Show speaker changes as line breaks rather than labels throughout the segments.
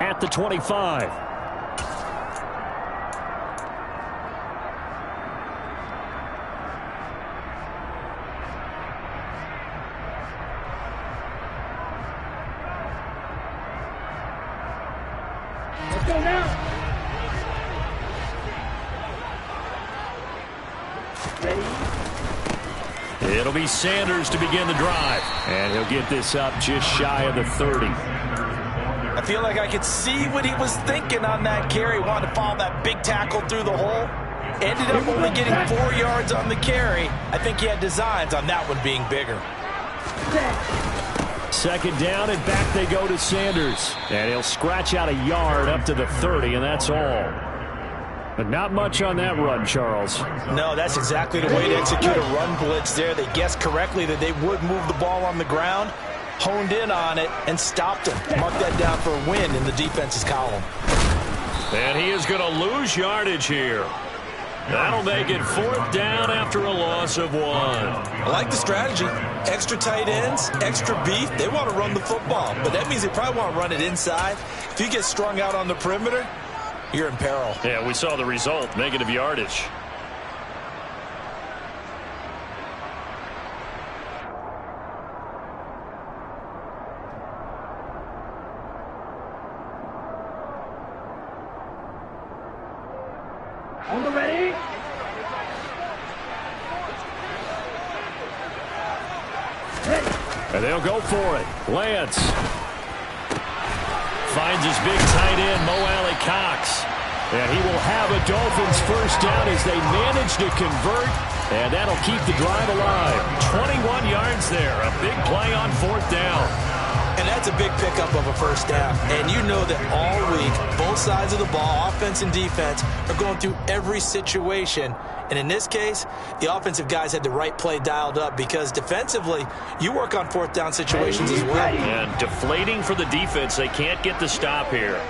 at the 25.
Let's go now.
It'll be Sanders to begin the drive. And he'll get this up just shy of the 30.
I feel like I could see what he was thinking on that carry. Wanted to follow that big tackle through the hole. Ended up only getting 4 yards on the carry. I think he had designs on that one being bigger.
Second down, and back they go to Sanders. And he'll scratch out a yard up to the 30, and that's all. But not much on that run, Charles.
No, that's exactly the way to execute a run blitz there. They guessed correctly that they would move the ball on the ground, honed in on it, and stopped him. Mark that down for a win in the defense's column.
And he is going to lose yardage here. That'll make it 4th down after a loss of 1.
I like the strategy. Extra tight ends, extra beef. They want to run the football, but that means they probably want to run it inside. If you get strung out on the perimeter, you're in peril.
Yeah, we saw the result, negative yardage.
On the ready.
And they'll go for it. Lance finds his big tight end, Mo Alley-Cox. And he will have a Dolphins first down as they manage to convert. And that'll keep the drive alive. 21 yards there. A big play on 4th down.
And that's a big pickup of a first down. And you know that all week, both sides of the ball, offense and defense, are going through every situation. And in this case, the offensive guys had the right play dialed up because defensively, you work on 4th down situations as well.
And deflating for the defense. They can't get the stop here.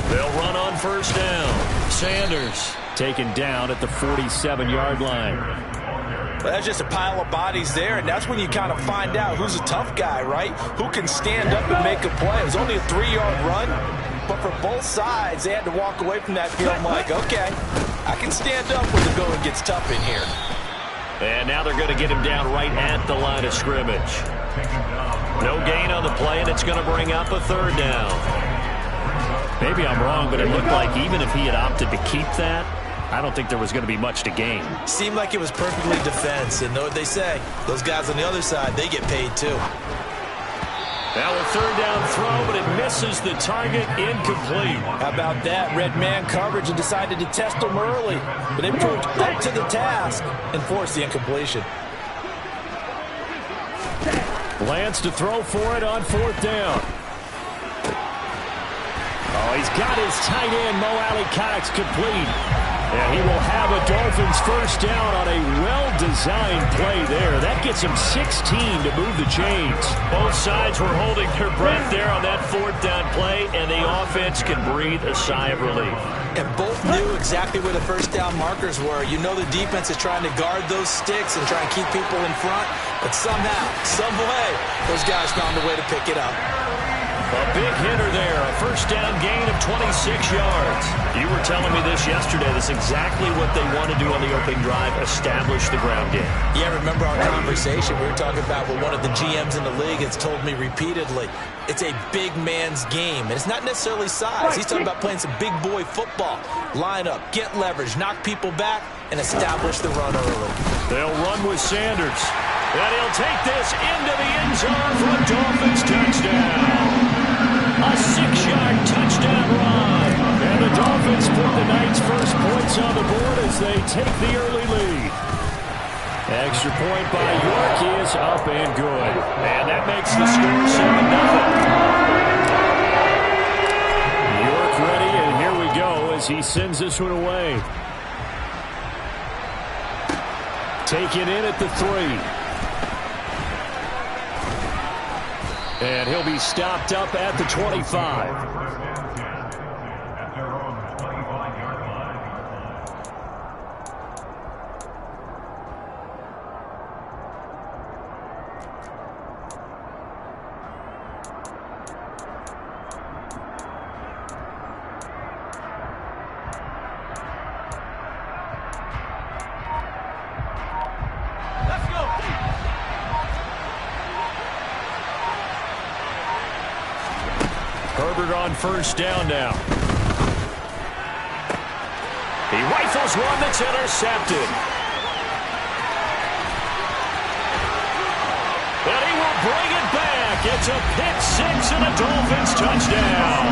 They'll run on first down. Sanders taken down at the 47-yard line.
Well, that's just a pile of bodies there, and that's when you kind of find out who's a tough guy, right? Who can stand up and make a play. It was only a 3-yard run, but for both sides, they had to walk away from that feeling like, okay, I can stand up when the going gets tough in here.
And now they're going to get him down right at the line of scrimmage. No gain on the play, and it's going to bring up a 3rd down. Maybe I'm wrong, but it looked like even if he had opted to keep that, I don't think there was going to be much to gain.
Seemed like it was perfectly defense, and know what they say. Those guys on the other side, they get paid too.
Now a 3rd down throw, but it misses the target, incomplete.
How about that? Red man coverage and decided to test them early, but they proved up to the task and forced the incompletion.
Lance to throw for it on 4th down. Oh, he's got his tight end, Mo Alley-Cox, complete. And he will have a Dolphins first down on a well-designed play there. That gets him 16 to move the chains. Both sides were holding their breath there on that 4th down play, and the offense can breathe a sigh of relief.
And both knew exactly where the first down markers were. You know the defense is trying to guard those sticks and try and keep people in front, but somehow, some way, those guys found a way to pick it up.
A big hitter there, a first down gain of 26 yards. You were telling me this yesterday. That's exactly what they want to do on the opening drive, establish the ground game.
Yeah, remember our conversation? We were talking about what one of the GMs in the league has told me repeatedly. It's a big man's game, and it's not necessarily size. He's talking about playing some big boy football. Line up, get leverage, knock people back, and establish the run early.
They'll run with Sanders. And he'll take this into the end zone for a Dolphins touchdown. A 6-yard touchdown run. And the Dolphins put the night's first points on the board as they take the early lead. Extra point by York is up and good. And that makes the score 7-0. York ready, and here we go as he sends this one away. Taken in at the 3. And he'll be stopped up at the 25. Herbert on first down now. He rifles one that's intercepted. And he will bring it back. It's a pick-6 and a Dolphins touchdown.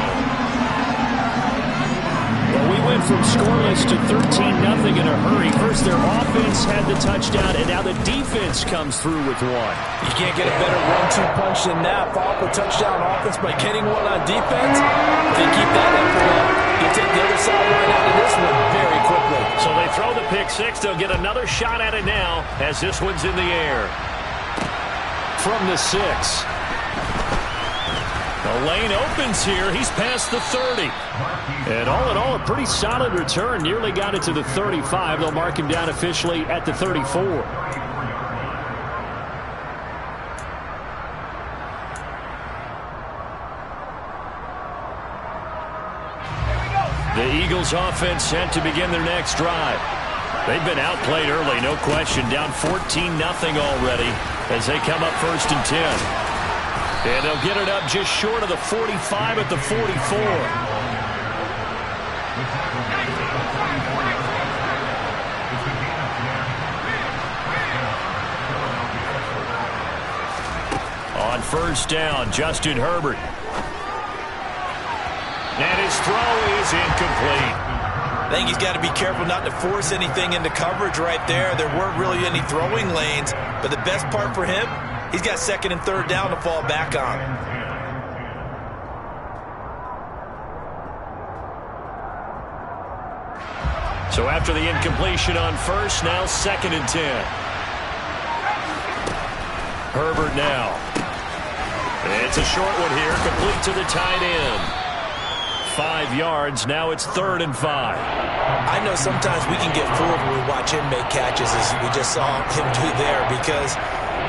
Well, we went from scoreless to 13-0 in a hurry. First, their offense had the touchdown, and now the defense comes through with one.
You can't get a better 1-2 punch than that. Follow up a touchdown offense by getting one on defense. If they keep that effort up, you take the other side right out of this one very quickly.
So they throw the pick-6. They'll get another shot at it now as this one's in the air. From the 6. The lane opens here. He's past the 30. And all in all, a pretty solid return. Nearly got it to the 35. They'll mark him down officially at the 34. The Eagles offense set to begin their next drive. They've been outplayed early, no question. Down 14-0 already as they come up 1st and 10. And they'll get it up just short of the 45 at the 44. On first down, Justin Herbert. And his throw is incomplete.
I think he's got to be careful not to force anything into coverage right there. There weren't really any throwing lanes, but the best part for him, he's got 2nd and 3rd down to fall back on.
So after the incompletion on first, now 2nd and 10. Herbert now. It's a short one here, complete to the tight end. 5 yards, now it's 3rd and 5.
I know sometimes we can get fooled when we watch him make catches, as we just saw him do there, because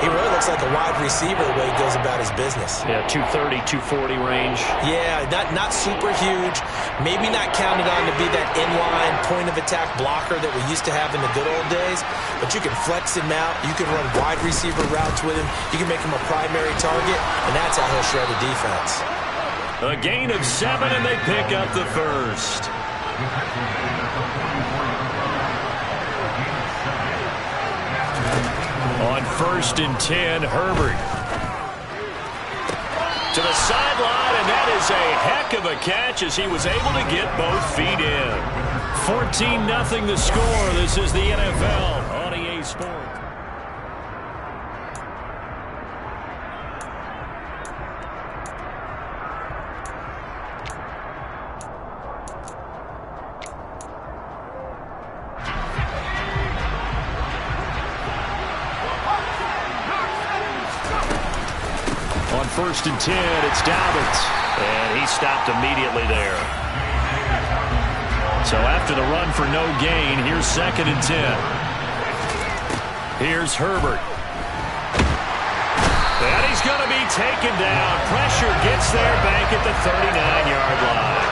he really looks like a wide receiver the way he goes about his business.
Yeah, 230, 240 range.
Yeah, not super huge. Maybe not counted on to be that inline point-of-attack blocker that we used to have in the good old days. But you can flex him out. You can run wide receiver routes with him. You can make him a primary target, and that's how he'll shred the defense.
A gain of 7, and they pick up the first. On 1st and 10, Herbert. To the sideline, and that is a heck of a catch as he was able to get both feet in. 14-0 the score. This is the NFL on EA Sports. On 1st and 10, it's Dobbins. And he stopped immediately there. So after the run for no gain, here's 2nd and 10. Here's Herbert. And he's going to be taken down. Pressure gets there back at the 39-yard line.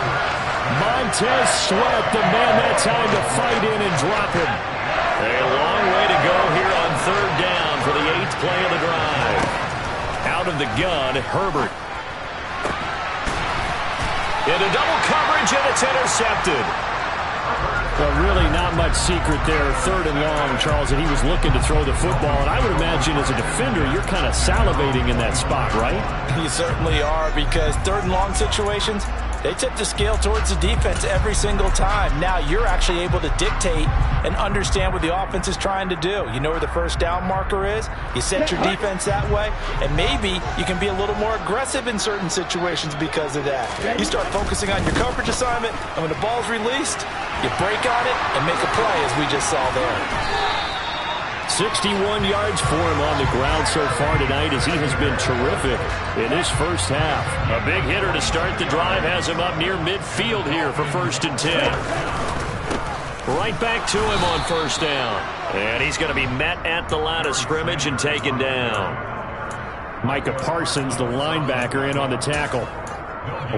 Montez Sweat, the man that time to fight in and drop him. A long way to go here on 3rd down for the 8th play of the drive. Out of the gun, Herbert. Into double coverage, and it's intercepted. Well, really not much secret there. 3rd and long, Charles, and he was looking to throw the football. And I would imagine as a defender, you're kind of salivating in that spot, right?
You certainly are, because 3rd and long situations, they tip the scale towards the defense every single time. Now you're actually able to dictate and understand what the offense is trying to do. You know where the 1st down marker is. You set your defense that way, and maybe you can be a little more aggressive in certain situations because of that. You start focusing on your coverage assignment, and when the ball's released, you break on it and make a play, as we just saw there.
61 yards for him on the ground so far tonight, as he has been terrific in this first half. A big hitter to start the drive has him up near midfield here for 1st and 10. Right back to him on 1st down. And he's going to be met at the line of scrimmage and taken down. Micah Parsons, the linebacker, in on the tackle.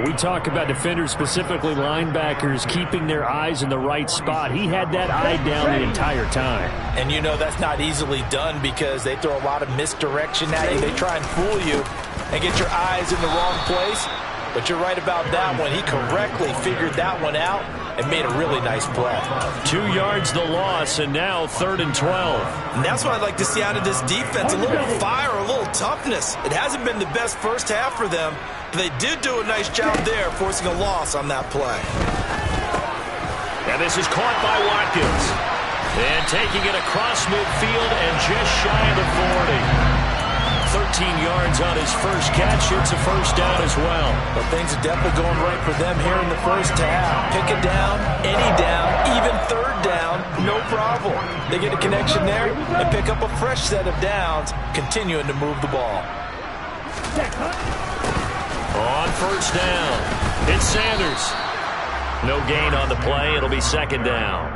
We talk about defenders, specifically linebackers, keeping their eyes in the right spot. He had that eye down the entire time.
And you know that's not easily done because they throw a lot of misdirection at you. They try and fool you. and get your eyes in the wrong place. But you're right about that one. He correctly figured that one out and made a really nice play.
2 yards the loss, and now 3rd and 12.
And that's what I'd like to see out of this defense, a little fire, a little toughness. It hasn't been the best first half for them, but they did do a nice job there, forcing a loss on that play.
And this is caught by Watkins. And taking it across midfield and just shy of the 40. 13 yards on his first catch. It's a first down as well.
But things are definitely going right for them here in the first half. Pick a down, any down, even 3rd down, no problem. They get a connection there and pick up a fresh set of downs, continuing to move the ball.
On first down, it's Sanders. No gain on the play. It'll be 2nd down.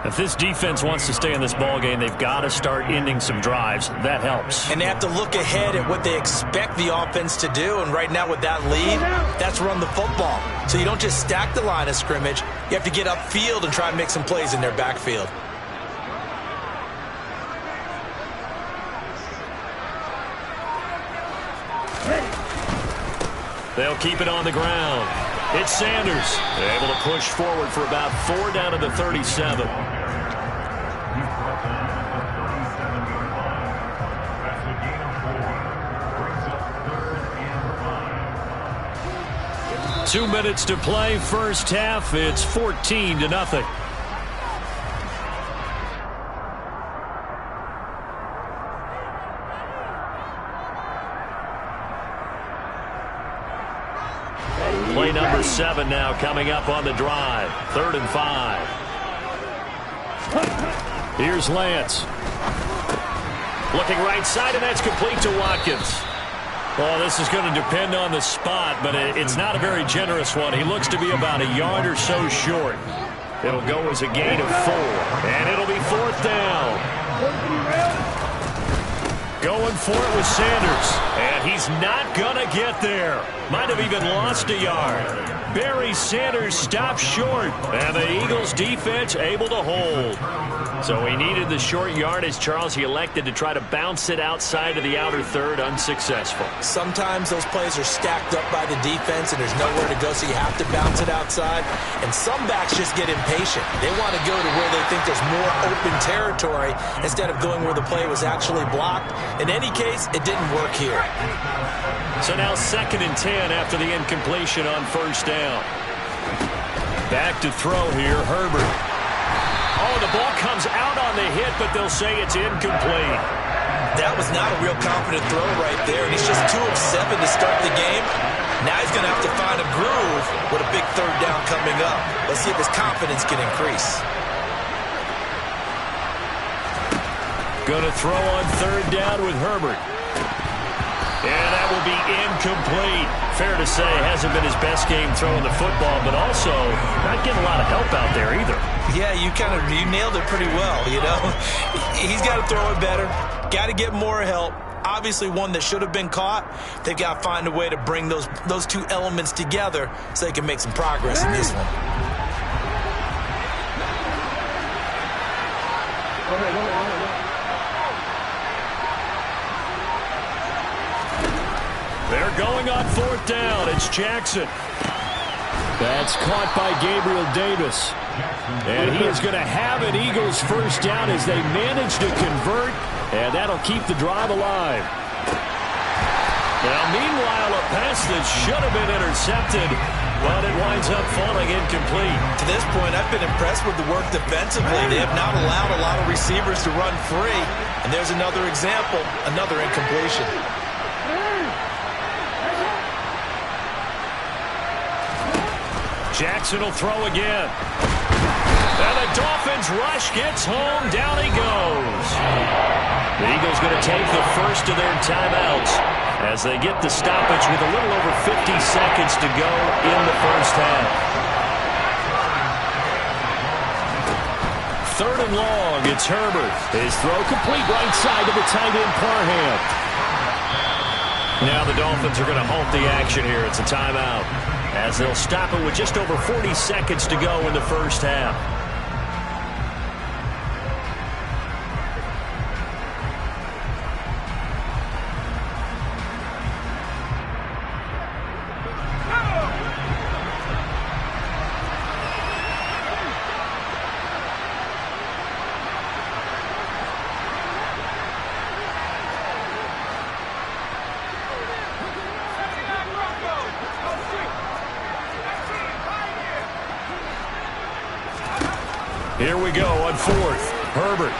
If this defense wants to stay in this ballgame, they've got to start ending some drives. That helps.
And they have to look ahead at what they expect the offense to do. And right now with that lead, that's run the football. So you don't just stack the line of scrimmage. You have to get upfield and try and make some plays in their backfield.
They'll keep it on the ground. It's Sanders. They're able to push forward for about 4 down to the 37. Two minutes to play, first half. It's 14-0. Play number 7 now coming up on the drive. 3rd and 5. Here's Lance. Looking right side, and that's complete to Watkins. Well, this is going to depend on the spot, but it's not a very generous one. He looks to be about a yard or so short. It'll go as a gain of 4, and it'll be 4th down. Going for it with Sanders, and he's not going to get there. Might have even lost a yard. Barry Sanders stopped short, and the Eagles defense able to hold. So he needed the short yardage, Charles. He elected to try to bounce it outside of the outer third, unsuccessful.
Sometimes those plays are stacked up by the defense, and there's nowhere to go, so you have to bounce it outside. And some backs just get impatient. They want to go to where they think there's more open territory instead of going where the play was actually blocked. In any case, it didn't work here.
So now 2nd and 10 after the incompletion on first down. Back to throw here, Herbert. Oh, the ball comes out on the hit, but they'll say it's incomplete.
That was not a real confident throw right there, and he's just 2 of 7 to start the game. Now he's going to have to find a groove with a big 3rd down coming up. Let's see if his confidence can increase.
Going to throw on 3rd down with Herbert. And that will be incomplete. Fair to say, hasn't been his best game throwing the football, but also not getting a lot of help out there either.
Yeah, you nailed it pretty well, you know. He's got to throw it better. Got to get more help. Obviously one that should have been caught. They've got to find a way to bring those 2 elements together so they can make some progress in this one.
They're going on 4th down. It's Jackson. That's caught by Gabriel Davis. And he is going to have an Eagles first down as they manage to convert, and that'll keep the drive alive. Now, meanwhile, a pass that should have been intercepted, but it winds up falling incomplete.
To this point, I've been impressed with the work defensively. They have not allowed a lot of receivers to run free. And there's another example, another incompletion.
Jackson will throw again. And the Dolphins rush gets home. Down he goes. The Eagles going to take the first of their timeouts as they get the stoppage with a little over 50 seconds to go in the first half. 3rd and long. It's Herbert. His throw complete right side to the tight end Parham. Now the Dolphins are going to halt the action here. It's a timeout, as they'll stop it with just over 40 seconds to go in the first half. Here we go on fourth. Herbert.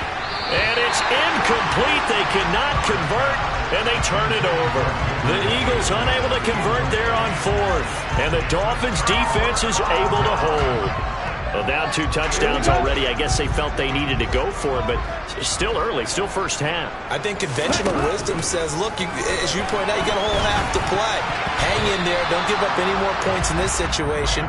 And it's incomplete. They cannot convert, and they turn it over. The Eagles unable to convert there on fourth, and the Dolphins defense is able to hold. Well, down 2 touchdowns already. I guess they felt they needed to go for it, but still early, still first half.
I think conventional wisdom says, look, as you point out, you got a whole half to play. Hang in there. Don't give up any more points in this situation.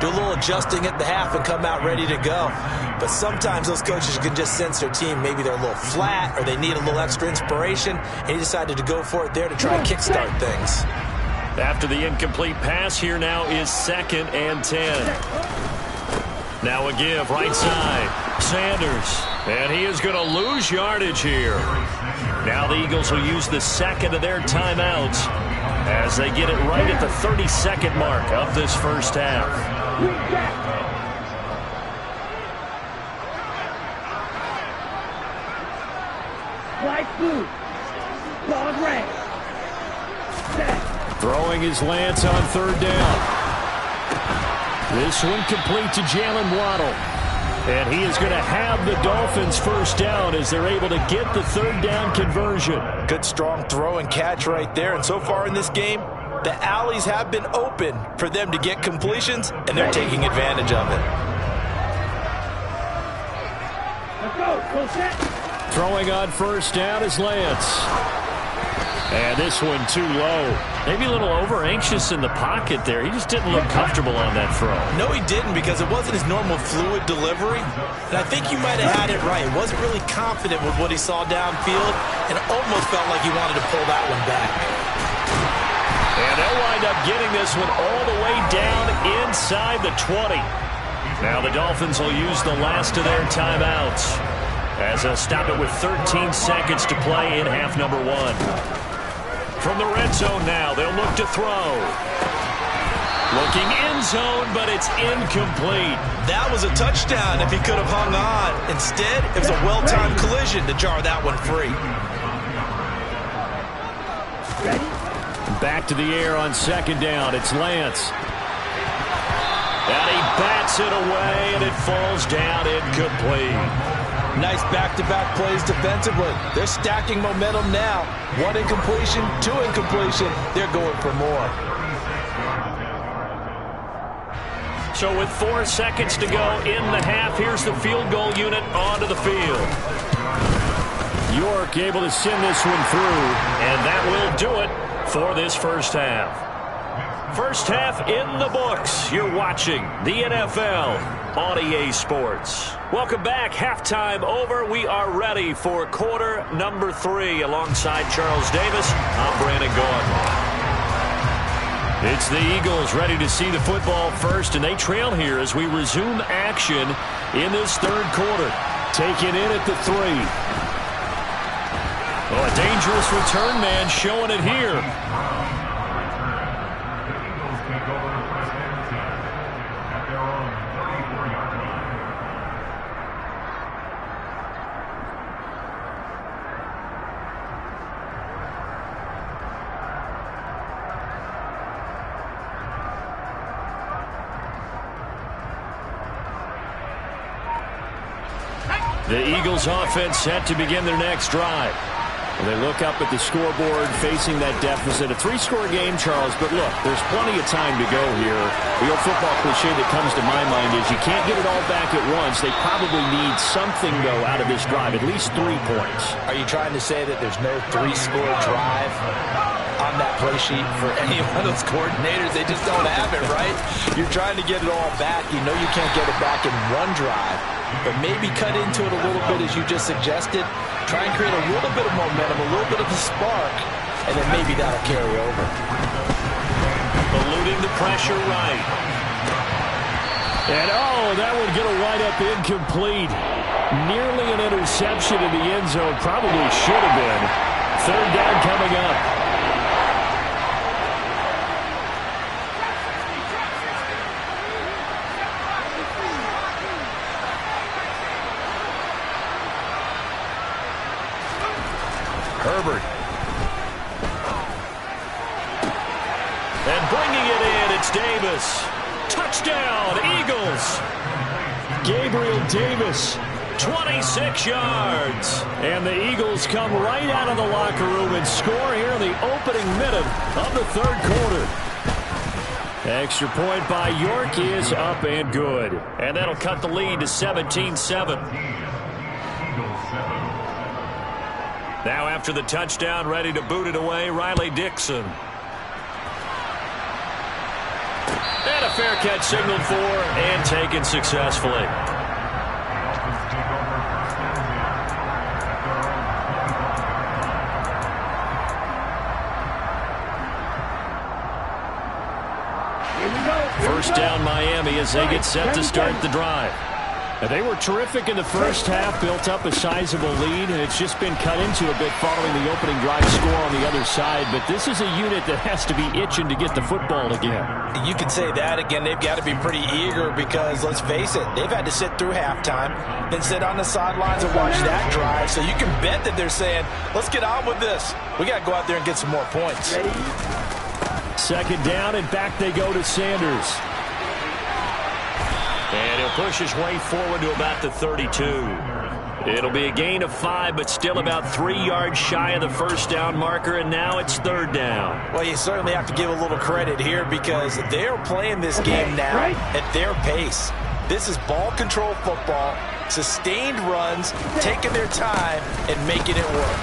Do a little adjusting at the half and come out ready to go. But sometimes those coaches can just sense their team. Maybe they're a little flat or they need a little extra inspiration, and he decided to go for it there to try and kickstart things.
After the incomplete pass, here now is 2nd and 10. Now a give, right side, Sanders, and he is going to lose yardage here. Now the Eagles will use the second of their timeouts as they get it right at the 32nd mark of this first half.
White blue. Ball red. Set.
Throwing his Lance on 3rd down. This one complete to Jalen Waddle. And he is going to have the Dolphins first down as they're able to get the 3rd down conversion.
Good strong throw and catch right there. And so far in this game, the alleys have been open for them to get completions, and they're taking advantage of it.
Let's go. Go set.
Throwing on first down is Lance. And this one too low. Maybe a little over-anxious in the pocket there. He just didn't look comfortable on that throw.
No, he didn't, because it wasn't his normal fluid delivery. And I think you might have had it right. He wasn't really confident with what he saw downfield, and it almost felt like he wanted to pull that one back.
And they'll wind up getting this one all the way down inside the 20. Now the Dolphins will use the last of their timeouts as they'll stop it with 13 seconds to play in half number 1. From the red zone now, they'll look to throw. Looking end zone, but it's incomplete.
That was a touchdown if he could have hung on. Instead, it was a well-timed collision to jar that one free.
Back to the air on 2nd down. It's Lance. And he bats it away, and it falls down incomplete.
Nice back-to-back plays defensively. They're stacking momentum now. 1 incompletion, 2 incompletion. They're going for more.
So with 4 seconds to go in the half, here's the field goal unit onto the field. York able to send this one through, and that will do it for this first half. First half in the books. You're watching the NFL on EA Sports. Welcome back. Halftime over. We are ready for quarter number 3. Alongside Charles Davis, I'm Brandon Gaudin. It's the Eagles ready to see the football first, and they trail here as we resume action in this 3rd quarter. Taken in at the 3. Oh, a dangerous return man showing it here. The Eagles offense set to begin their next drive. And they look up at the scoreboard facing that deficit. A 3-score game, Charles, but look, there's plenty of time to go here. The old football cliche that comes to my mind is you can't get it all back at once. They probably need something, though, out of this drive, at least 3 points.
Are you trying to say that there's no 3-score drive on that play sheet for any one of those coordinators? They just don't have it, right? You're trying to get it all back. You know you can't get it back in one drive, but maybe cut into it a little bit as you just suggested. Try and create a little bit of momentum, a little bit of a spark, and then maybe that'll carry over.
Eluding the pressure right. And oh, that would get a wide up incomplete. Nearly an interception in the end zone. Probably should have been. 3rd down coming up. Herbert. And bringing it in, it's Davis. Touchdown, Eagles. Gabriel Davis, 26 yards. And the Eagles come right out of the locker room and score here in the opening minute of the third quarter. Extra point by York is up and good. And that'll cut the lead to 17-7. Now after the touchdown, ready to boot it away, Riley Dixon. And a fair catch signaled for and taken successfully. First down Miami as they get set to start the drive. Now, they were terrific in the first half, built up a sizable lead, and it's just been cut into a bit following the opening drive score on the other side. But this is a unit that has to be itching to get the football again.
You could say that again. They've got to be pretty eager because, let's face it, they've had to sit through halftime, then sit on the sidelines and watch that drive. So you can bet that they're saying, let's get on with this. We got to go out there and get some more points.
Second down, and back they go to Sanders. And he'll push his way forward to about the 32. It'll be a gain of 5, but still about 3 yards shy of the first down marker, and now it's third down.
Well, you certainly have to give a little credit here because they're playing this game now at their pace. This is ball control football, sustained runs, taking their time, and making it work.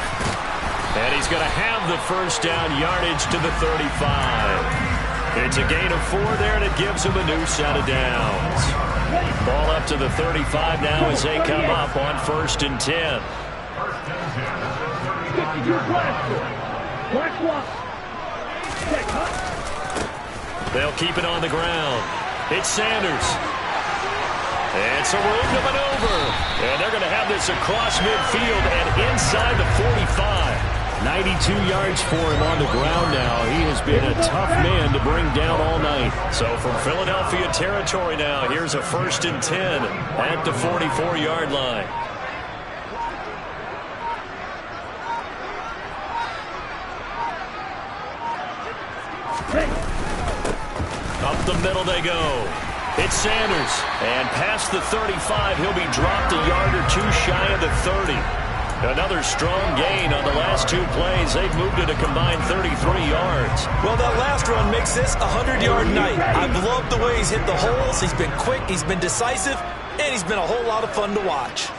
And he's going to have the first down yardage to the 35. It's a gain of 4 there, and it gives him a new set of downs. Ball up to the 35 now as they come up on 1st and 10. They'll keep it on the ground. It's Sanders. And some room to maneuver. And they're going to have this across midfield and inside the 45. 92 yards for him on the ground now. He has been a tough man to bring down all night. So from Philadelphia territory now, here's a 1st and 10 at the 44-yard line. Up the middle they go. It's Sanders. And past the 35, he'll be dropped a yard or 2 shy of the 30. Another strong gain on the last 2 plays. They've moved it a combined 33 yards.
Well, that last run makes this a 100-yard night. I've loved the way he's hit the holes. He's been quick, he's been decisive, and he's been a whole lot of fun to watch.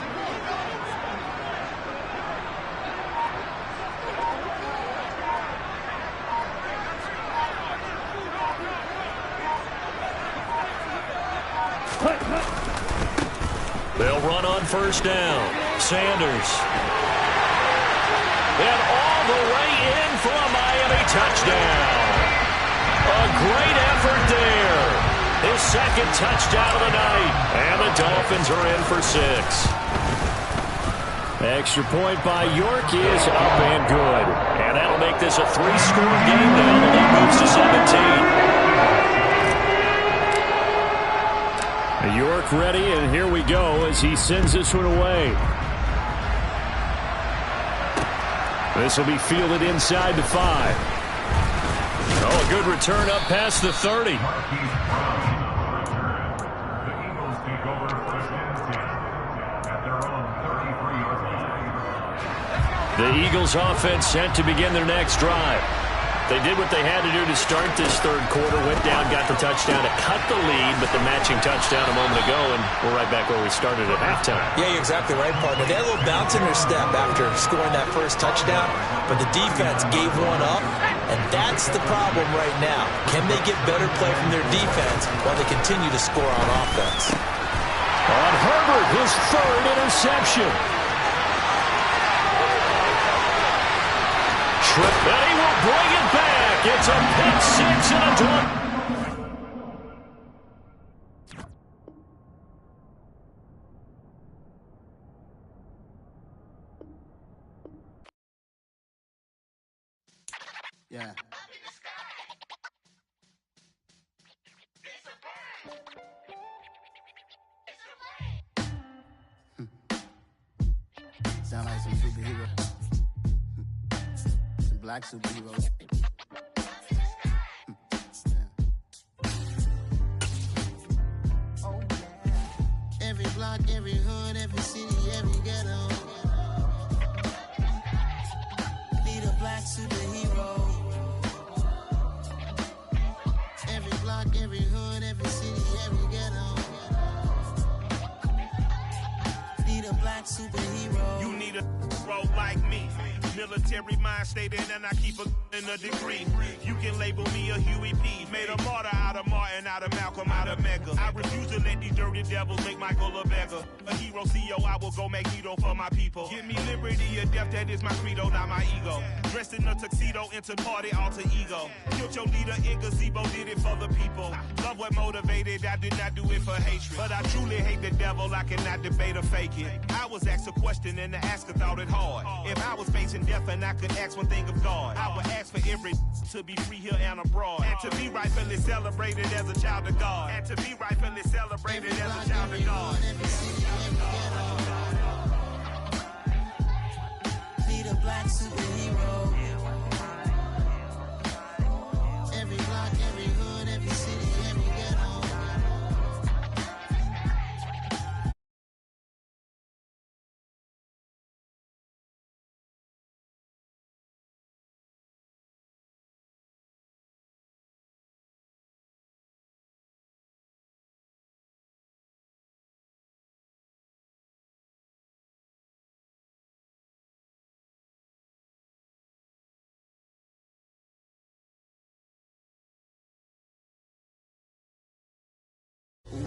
They'll run on first down. Sanders. And all the way in for a Miami touchdown. A great effort there. His second touchdown of the night. And the Dolphins are in for 6. Extra point by York is up and good. And that'll make this a 3-score game now. The lead moves to 17. York ready, and here we go as he sends this one away. This will be fielded inside the 5. Oh, a good return up past the 30. The Eagles offense set to begin their next drive. They did what they had to do to start this third quarter, went down, got the touchdown to cut the lead, but the matching touchdown a moment ago, and we're right back where we started at halftime.
Yeah, you're exactly right, partner. They had a little bounce in their step after scoring that first touchdown, but the defense gave one up, and that's the problem right now. Can they get better play from their defense while they continue to score on offense?
On Herbert, his 3rd interception. And he will bring it back. It's a pick 6 and a drop.
Yeah. Sound like some superhero. Black superheroes. Oh, yeah. Everybody
block, every hood, every city, every ghetto. Need a black superhero. Every block, every hood, every city, every ghetto. Need a black superhero.
You need a bro like me. Military mind stated, and I keep a degree. You can label me a Huey P. Made a martyr out of Martin, out of Malcolm, out of Mega. I refuse to let these dirty devils make Michael a beggar. A hero CEO, I will go Magneto for my people. Give me liberty or death, that is my credo, not my ego. Dressed in a tuxedo, enter party, alter ego. Killed your leader in gazebo, did it for the people. Love what motivated, I did not do it for hatred. But I truly hate the devil, I cannot debate or fake it. I was asked a question and the asker thought it hard. If I was facing death and I could ask one thing of God, I would ask for every to be free here and abroad, and to be rightfully celebrated as a child of God, and to be rightfully celebrated as a child of God.
Need a black superhero. Every block, every hood, every city, every ghetto.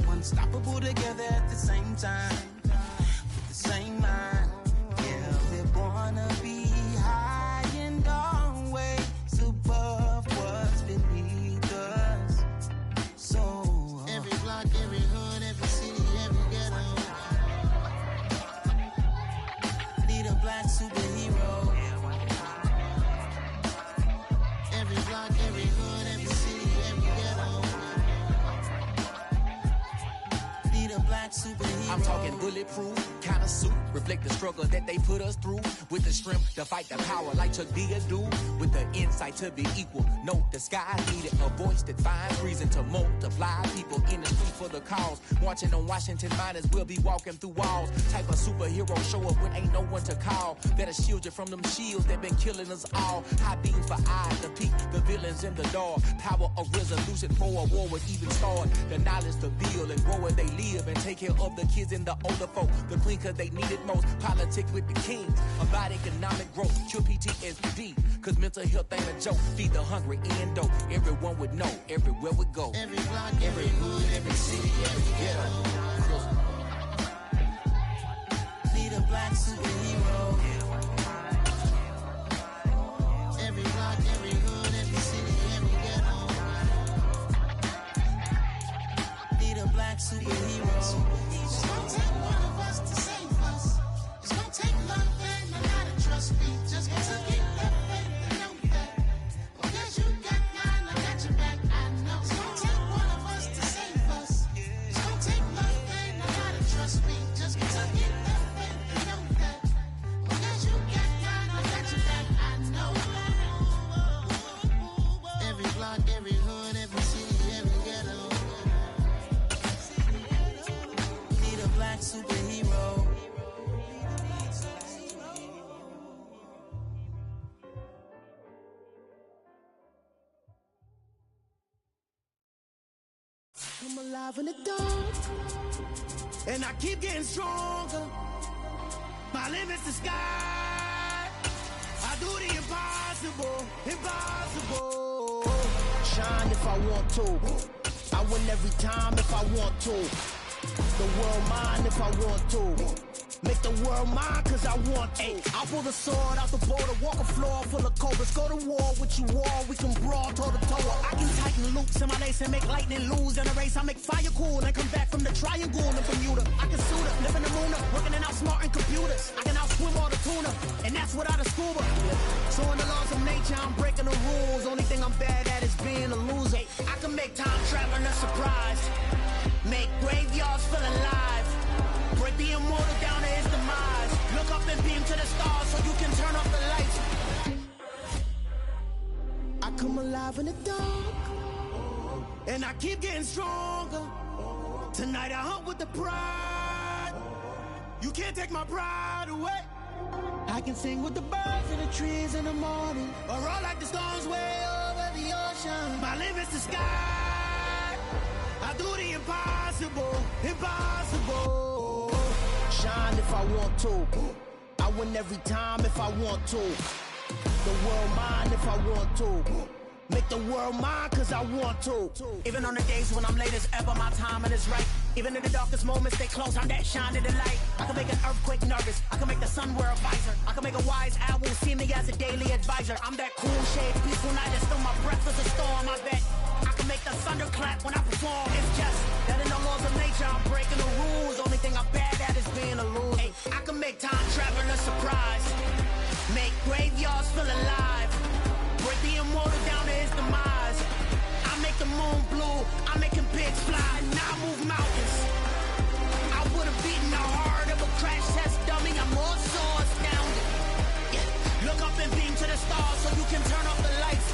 Unstoppable together at the same time, with the same mind. Yeah, we're born to be high and always above what's beneath us. So every block, every hood, every city, every ghetto. Need a black superhero. Every block, every hood, every city, every ghetto. Black superhero.
I'm talking bulletproof, kind of suit, reflect the struggle that they put us through, with the strength to fight the power like Chuck D do, with the insight to be equal. Note the sky needed a voice that finds reason to multiply people in the street for the cause. Marching on Washington miners, we'll be walking through walls. Type of superhero show up when ain't no one to call. That'll shield you from them shields that been killing us all. High beams for eyes to peek the villains in the dark. Power of resolution for a war would even start. The knowledge to build and grow where they live and take care of the kids and the older folk. The clean cause they need it most. Politics with the kings. About economic growth. Cure PTSD. Cause mental health ain't a joke. Feed the hungry and dope. Everyone would know. Everywhere we go.
Every block, every hood, every city, every ghetto. Need a black superhero. Every block, every hood, every city, every ghetto. Need a black superhero. It's gonna take one of us to save us. It's gonna take love and a lot of trust. We just got to get that faith and know that. Because you got mine, I got your back. I know. It's gonna take one of us to save us. It's gonna take love and a lot of trust. We just got to get that faith and know that. Because you got mine, I got your back. I know. Every block, every hood, every city, every ghetto. Need a black superhero.
I'm alive in the dark, and I keep getting stronger. My limit's the sky. I do the impossible, impossible. Shine if I want to. I win every time if I want to. The world mine if I want to. Make the world mine cause I want to. I'll pull the sword out the border, walk a floor full of cobras. Go to war with you all, we can brawl toe to toe. I can tighten loops in my lace and make lightning lose. In a race I make fire cool and come back from the triangle in Bermuda. I can suit up, live in the moon up, working and outsmarting computers. I can outswim all the tuna, and that's without a scuba. So in the laws of nature I'm breaking the rules. Only thing I'm bad at is being a loser. I can make time traveling a surprise. Make graveyards feel alive. Break the immortal down to his demise. Look up and beam to the stars so you can turn off the lights. I come alive in the dark, and I keep getting stronger. Tonight I hunt with the pride. You can't take my pride away. I can sing with the birds in the trees in the morning, or roll like the storms way over the ocean. My limit's the sky. I do the impossible, impossible.
Shine if I want to. I win every time if I want to. The world mine if I want to. Make the world mine cause I want to.
Even on the days when I'm late as ever, my timing is right. Even in the darkest moments, they close, I'm that shining the light. I can make an earthquake nervous, I can make the sun wear a visor. I can make a wise owl see me as a daily advisor. I'm that cool shade, peaceful night, and still my breath is a storm. I bet I can make the thunder clap when I perform. It's just that in the laws of nature, I'm breaking the rules. Only thing I'm bad at is being a loser. Hey, I can make time travel a surprise, make graveyards feel alive, break the immortal down to his demise. I make the moon blue, I make him pigs fly, and I move mountains. I would've beaten the heart of a crash test dummy. I'm more so astounded. Yeah. Look up and beam to the stars so you can turn off the lights.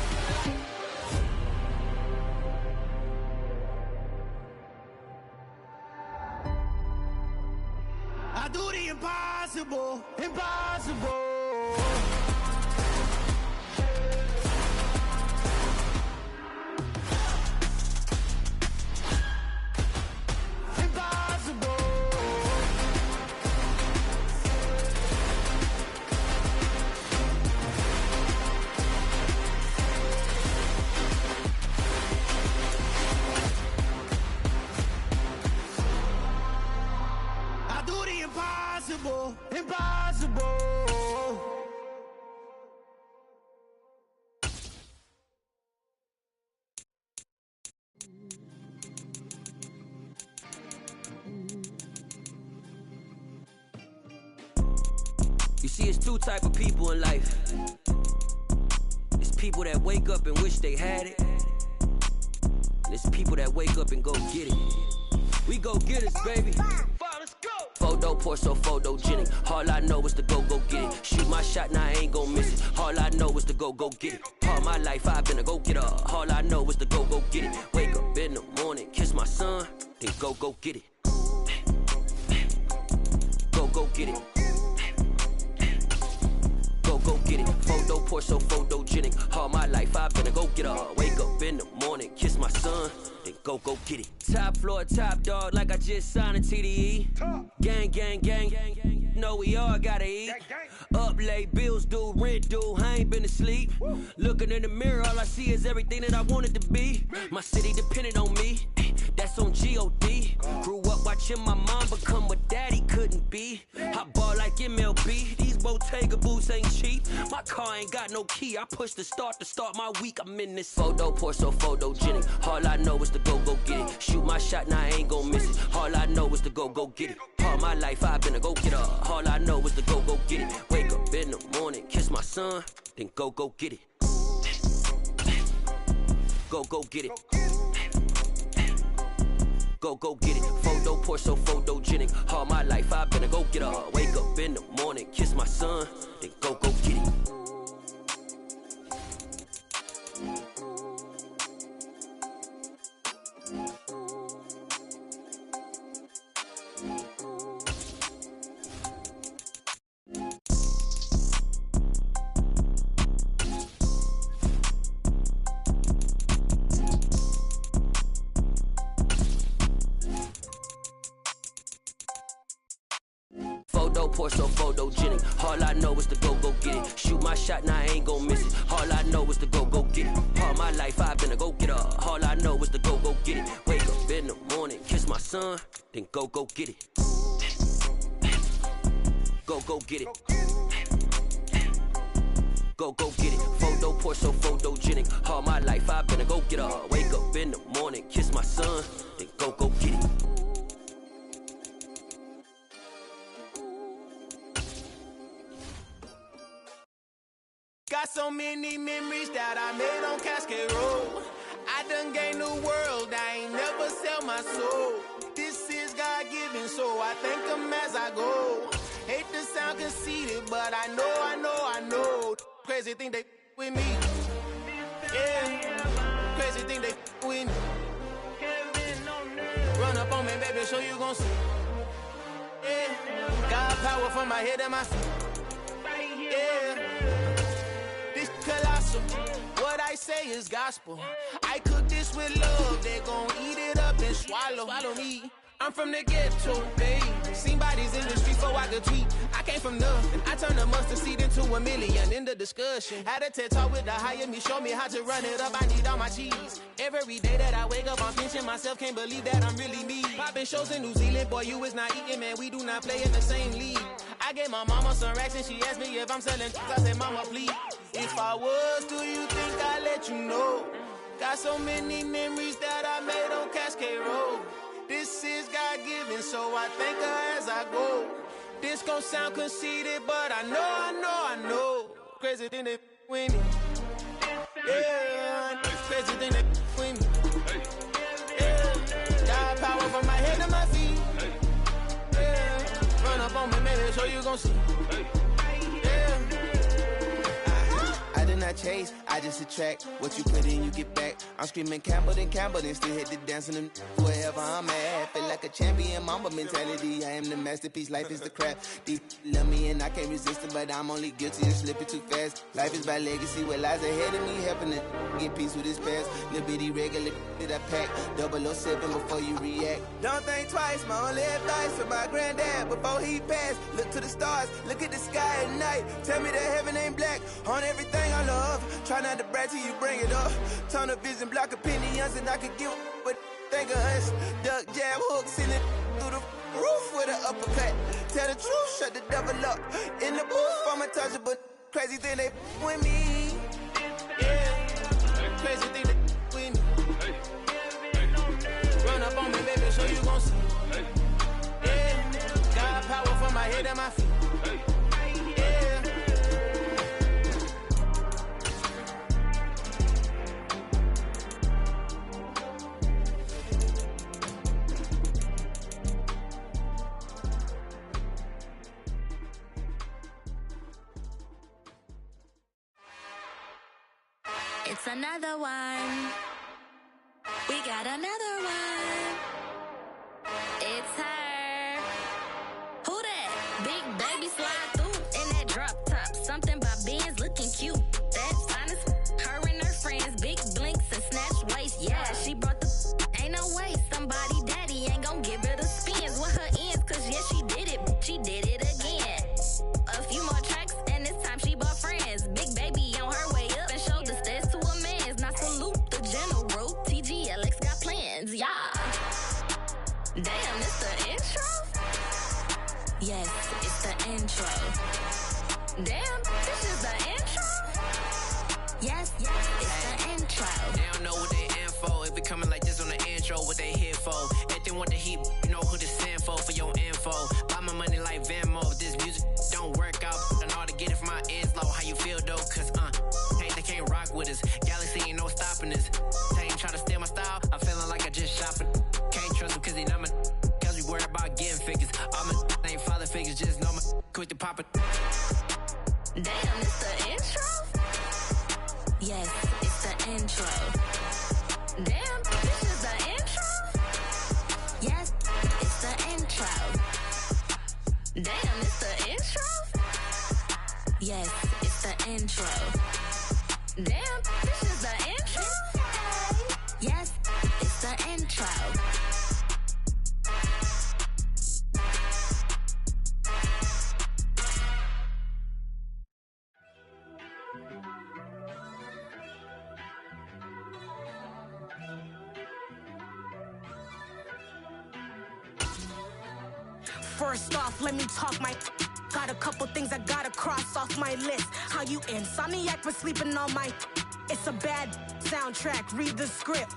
I do the impossible, impossible. Impossible, impossible.
You see, it's two type of people in life. It's people that wake up and wish they had it, and it's people that wake up and go get it. We go get it, baby. Let's go. Photo pour so photogenic. All I know is to go get it. Shoot my shot, now I ain't gon' miss it. All I know is to go get it. All my life I've been a go getter. All I know is to go get it. Wake up in the morning, kiss my son, then go get it. Go get it. Go get it. Photo pour so photogenic. All my life I've been a go getter. Wake up in the morning, kiss my son, then go get it. Top floor, top dog, like I just signed a TDE. Gang, gang, gang, gang. Know we all gotta eat. Up late, bills due, rent due. I ain't been asleep. Looking in the mirror, all I see is everything that I wanted to be. My city depended on me. That's on G.O.D. Grew up watching my mom become what daddy couldn't be. I ball like MLB. These Bottega boots ain't cheap. My car ain't got no key. I push the start to start my week. I'm in this photo pour so photogenic. All I know is to go get it. Shoot my shot, now I ain't gon' miss it. All I know is to go get it. All my life I've been a go getter. All I know is to go get it. Wake up in the morning, kiss my son, then go get it. Go get it. Go get it. Photo pour so photogenic. All my life I've been a go getter. Wake up in the morning, kiss my son, then go get it. Photo pour so photogenic. All I know is to go get it. Shoot my shot, now I ain't gon' miss it. All I know is to go get it. All my life I've been a go getter. All I know is to go get it. Wake up in the morning, kiss my son, then go get it. Go get it. Go get it. Photo pour so photogenic. All my life I've been a go getter. Wake up in the morning, kiss my son, then go get it.
Got so many memories that I made on Cascade Road. I done gained the world, I ain't never sell my soul. This is God-given, so I thank him as I go. Hate to sound conceited, but I know. Crazy thing they with me. Yeah, crazy thing they with me. Run up on me, baby, so you gon' see. Yeah, God
Got power from my head and my feet. Yeah. This colossal. What I say is gospel. I cook this with love. They gon' eat it up and swallow me. I'm from the ghetto, babe. Seen bodies in the street before I could tweet. I came from nothing. I turned a mustard seed into a million in the discussion. Had a TED talk with the higher me, show me how to run it up. I need all my cheese. Every day that I wake up, I'm pinching myself. Can't believe that I'm really me. Popping shows in New Zealand, boy, you is not eating, man. We do not play in the same league. I gave my mama some racks and she asked me if I'm selling. I said, mama, please. If I was, do you think I'd let you know? Got so many memories that I made on Cascade Road. This is God-given, so I thank her as I go. This gon' sound conceited, but I know. Crazy thing that with me. Yeah, crazy thing that with me. Yeah, got power from my head to my feet. Yeah, run up on me, maybe so you gon' see. Yeah. I did not chase, I just attract. What you put in, you get back. I'm screaming Campbell, then still hit the dance and wherever I'm at. Feel like a champion, mamba mentality. I am the masterpiece, life is the crap. Deep love me and I can't resist it, but I'm only guilty of slipping too fast. Life is by legacy, what lies ahead of me, helping to get peace with his past. Little bitty regular that I pack, 007 before you react. Don't think twice, my only advice for my granddad before he passed. Look to the stars, look at the sky at night. Tell me that heaven ain't black on everything I love. Try not to brag till you bring it up. Tunnel vision, block opinions, and I could give but think of us. Duck, jab, hook, send it through the roof with an uppercut. Tell the truth, shut the devil up. In the booth, I'm untouchable. Crazy thing they with me. Yeah, crazy thing they with me. Run up on me, baby, so you gon' see. Yeah, got power from my head and my feet.
It's another one. We got another one. It's her. Who that? Big baby slide through in that drop top. Something by Benz looking cute. That's honest. Her and her friends, big blinks and snatch waist. Yeah, she brought the. Ain't no way somebody daddy ain't gon' give her the spins with her ends. Cause yeah, she did it. She did it again. A few more tracks and this time she bought friends. Big baby on her way up and showed the stairs to a man's. Now salute the general. TGLX got plans, yeah. Damn, it's the intro? Yes, it's the intro. Damn, this is the intro? Yes, it's the intro.
They don't know what they in for. If it coming like this on the intro, what they here for? If they want the heat, you know who to send for your info. Buy my money like Venmo. If this music don't work out, I know how to get it from my ends low. How you feel though? Cause hey, they can't rock with us. Galaxy ain't no stopping us. They ain't trying to steal my style. I'm feeling like I just shopping. Can't trust them cause they not my. Cause we worried about getting figures. All my ain't father figures, just know my quick to pop it.
Damn, it's the intro? Yes, it's the intro. Damn, this is the intro? Yes, it's the intro. Damn, it's the intro? Yes, it's the intro. Damn, this is the intro? Yes, it's the intro.
First off, let me talk my. Got a couple things I gotta cross off my list. How you insomniac for sleeping on my. It's a bad soundtrack, read the script.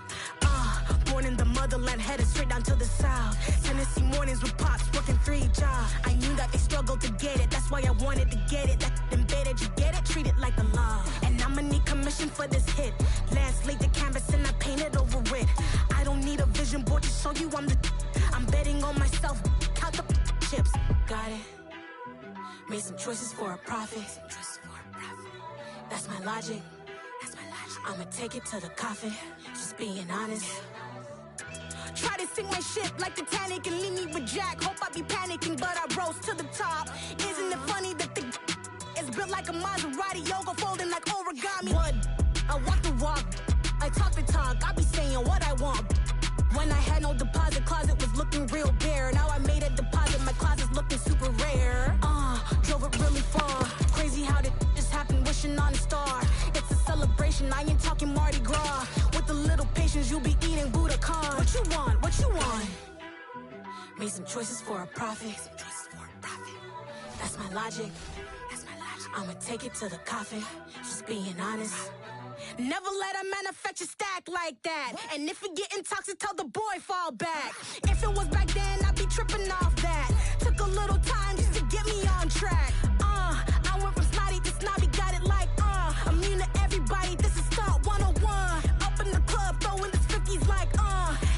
Born in the motherland, headed straight down to the south. Tennessee mornings with pops, working 3 jobs. I knew that they struggled to get it, that's why I wanted to get it. That embedded, you get it, treat it like a law. And I'ma need commission for this hit. Last laid the canvas and I painted over it. I don't need a vision board to show you I'm betting on myself, count the chips. Got it. Made some choices for a profit. That's my logic. I'ma take it to the coffin. Just being honest. Try to sink my ship like Titanic and leave me with Jack. Hope I be panicking, but I rose to the top. Isn't it funny that the is built like a Maserati, yoga folding like origami? What? I walk the walk, I talk the talk, I be saying what I want. When I had no deposit, closet was looking real bare. Now I made a deposit, my closet's looking super rare. Drove it really far. Crazy how did just happen, wishing on a star. It's a celebration, I ain't talking Mardi Gras. With a little patience, you'll be eating Budokan. What you want? What you want? Made some choices for a profit. That's my logic. I'ma take it to the coffin. Just being honest. Never let a manufacture stack like that. And if it getting toxic, tell the boy fall back. If it was back then, I'd be tripping off that. Took a little time just to get me on track. I went from snotty to snobby, got it like immune to everybody, this is Stunt 101. Up in the club, throwing this 50s like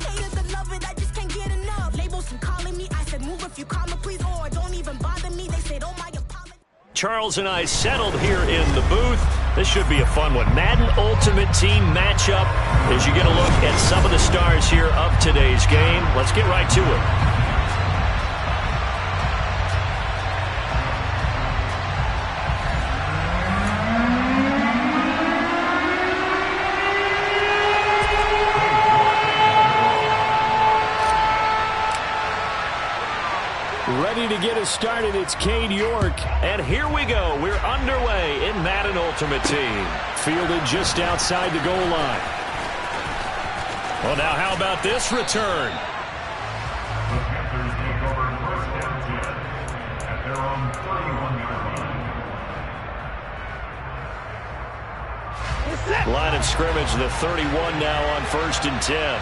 hated to love it, I just can't get enough. Labels from calling me, I said move if you call me please, or don't even bother me. They said oh my apology.
Charles and I settled here in the booth. This should be a fun one. Madden Ultimate Team matchup as you get a look at some of the stars here of today's game. Let's get right to it. Ready to get us started, it's Cade York. And here we go. We're underway in Madden Ultimate Team. Fielded just outside the goal line. Well, now how about this return? Line of scrimmage, the 31 now on 1st and 10.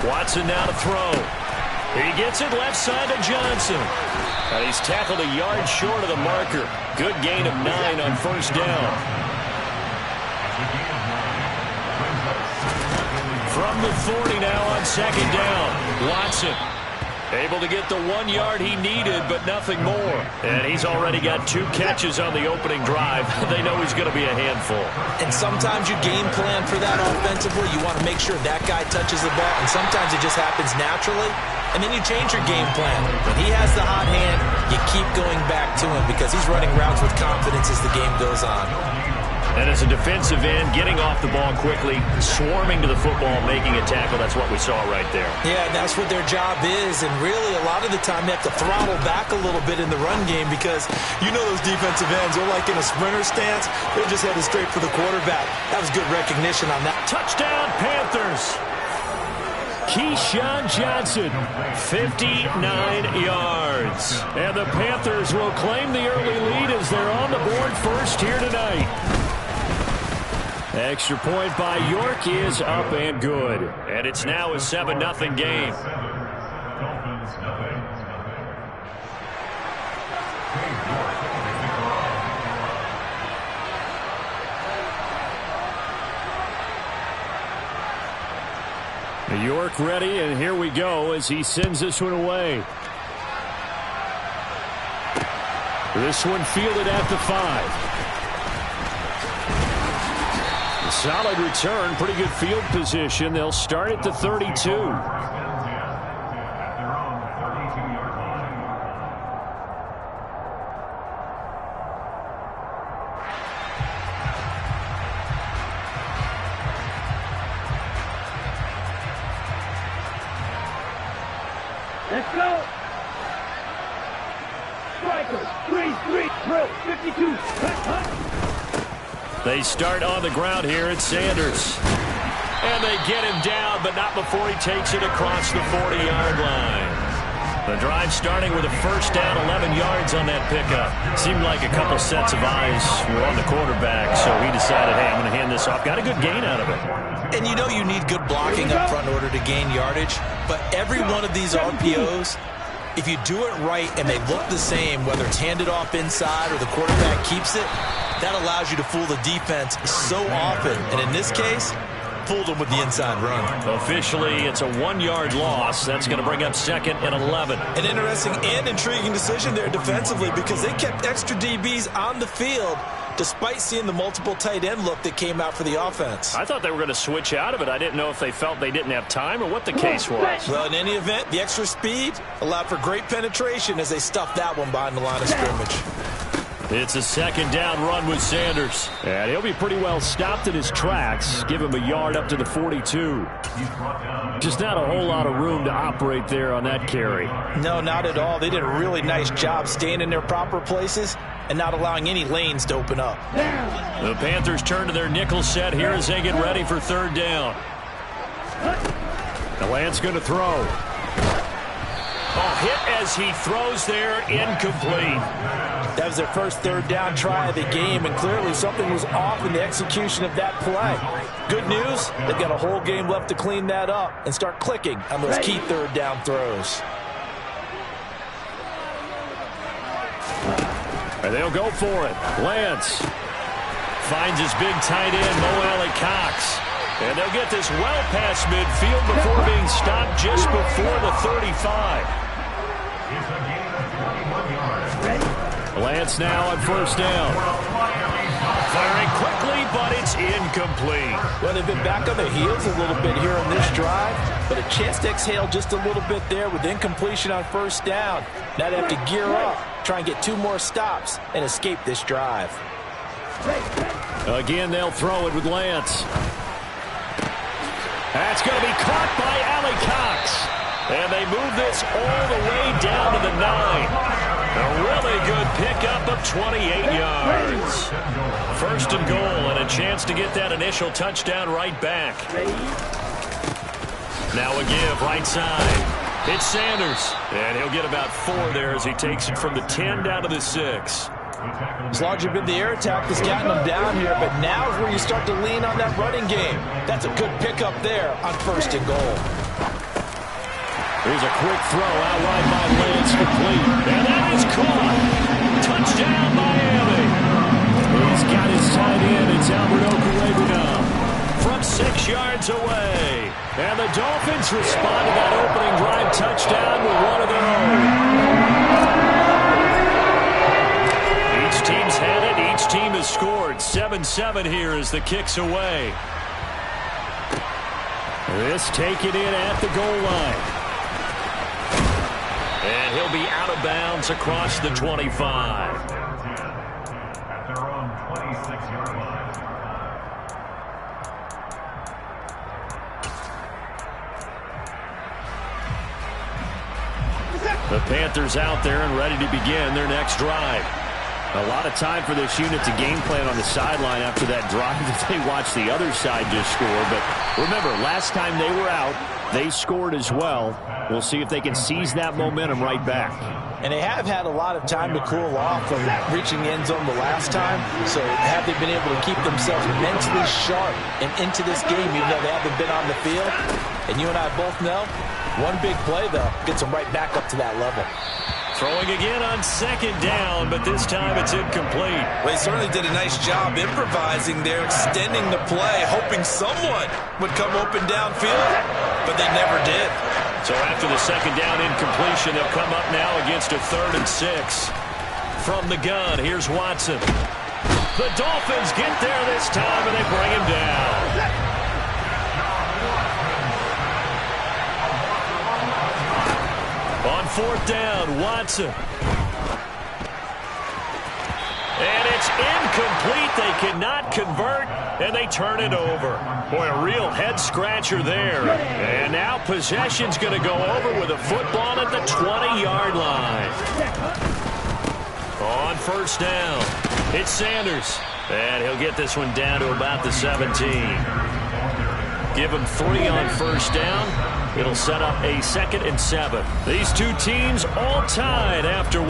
Watson now to throw. He gets it left side to Johnson. And he's tackled a yard short of the marker. Good gain of 9 on 1st down. From the 40 now on 2nd down. Watson able to get the 1 yard he needed, but nothing more. And he's already got 2 catches on the opening drive. They know he's going to be a handful.
And sometimes you game plan for that offensively. You want to make sure that guy touches the ball, and sometimes it just happens naturally. And then you change your game plan. When he has the hot hand, you keep going back to him because he's running routes with confidence as the game goes on.
And as a defensive end, getting off the ball quickly, swarming to the football, making a tackle, that's what we saw right there.
Yeah, and that's what their job is. And really, a lot of the time, they have to throttle back a little bit in the run game because you know those defensive ends, they're like in a sprinter stance. They're just headed straight for the quarterback. That was good recognition on that.
Touchdown, Panthers. Keyshawn Johnson, 59 yards. And the Panthers will claim the early lead as they're on the board first here tonight. Extra point by York is up and good. And it's now a 7-0 game. York ready, and here we go as he sends this one away. This one fielded at the 5. A solid return, pretty good field position. They'll start at the 32.
Let's go. Strikers, 3-3, drill, 52.
They start on the ground here at Sanders. And they get him down, but not before he takes it across the 40-yard line. The drive starting with a 1st down, 11 yards on that pickup. Seemed like a couple sets of eyes were on the quarterback, so he decided, hey, I'm going to hand this off. Got a good gain out of it.
And you know you need good blocking up front in order to gain yardage, but every one of these RPOs, if you do it right and they look the same, whether it's handed off inside or the quarterback keeps it, that allows you to fool the defense so often. And in this case, fooled them with the inside run.
Officially, it's a 1-yard loss. That's going to bring up 2nd and 11.
An interesting and intriguing decision there defensively because they kept extra DBs on the field despite seeing the multiple tight end look that came out for the offense.
I thought they were going to switch out of it. I didn't know if they felt they didn't have time or what the case was.
Well, in any event, the extra speed allowed for great penetration as they stuffed that one behind the line of scrimmage.
It's a second down run with Sanders. And he'll be pretty well stopped in his tracks. Give him a yard up to the 42. Just not a whole lot of room to operate there on that carry.
No, not at all. They did a really nice job staying in their proper places and not allowing any lanes to open up.
The Panthers turn to their nickel set here as they get ready for third down. The Lance going to throw. Oh, hit as he throws there, incomplete.
That was their first third down try of the game, and clearly something was off in the execution of that play. Good news, they've got a whole game left to clean that up and start clicking on those key third down throws.
And they'll go for it. Lance finds his big tight end, Mo Alley Cox. And they'll get this well past midfield before being stopped just before the 35. Lance now on first down. Firing quickly, but it's incomplete.
Well, they've been back on their heels a little bit here on this drive, but a chance to exhale just a little bit there with incompletion on first down. Now they have to gear up, try and get 2 more stops, and escape this drive.
Again, they'll throw it with Lance. That's going to be caught by Alley Cox. And they move this all the way down to the 9. A really good pickup of 28 yards. First and goal, and a chance to get that initial touchdown right back. Now a give right side. It's Sanders. And he'll get about 4 there as he takes it from the 10 down to the 6.
As long as you've been the air attack that's gotten them down here, but now is where you start to lean on that running game. That's a good pickup there on first and goal.
Here's a quick throw out wide by Lance, complete. And that is caught. Touchdown, Miami. He's got his tight end. It's Albert Okwuegbunam now from 6 yards away. And the Dolphins respond to that opening drive touchdown with one of their own. Each team's had it. Each team has scored. 7-7 here as the kick's away. This taken in at the goal line. And he'll be out of bounds across the 25.
At their own 26-yard line.
The Panthers out there and ready to begin their next drive. A lot of time for this unit to game plan on the sideline after that drive that they watched the other side just score. But remember, last time they were out, they scored as well. We'll see if they can seize that momentum right back.
And they have had a lot of time to cool off from reaching the end zone the last time. So have they been able to keep themselves mentally sharp and into this game even though they haven't been on the field? And you and I both know, one big play, though, gets them right back up to that level.
Throwing again on second down, but this time it's incomplete.
Well, he certainly did a nice job improvising there, extending the play, hoping someone would come open downfield, but they never did.
So after the second down incompletion, they'll come up now against a 3rd and 6. From the gun, here's Watson. The Dolphins get there this time, and they bring him down. On 4th down, Watson. And it's incomplete. They cannot convert, and they turn it over. Boy, a real head-scratcher there. And now possession's going to go over with a football at the 20-yard line. On 1st down, it's Sanders. And he'll get this one down to about the 17. Give him 3 on 1st down. It'll set up a 2nd and 7. These two teams all tied after 1.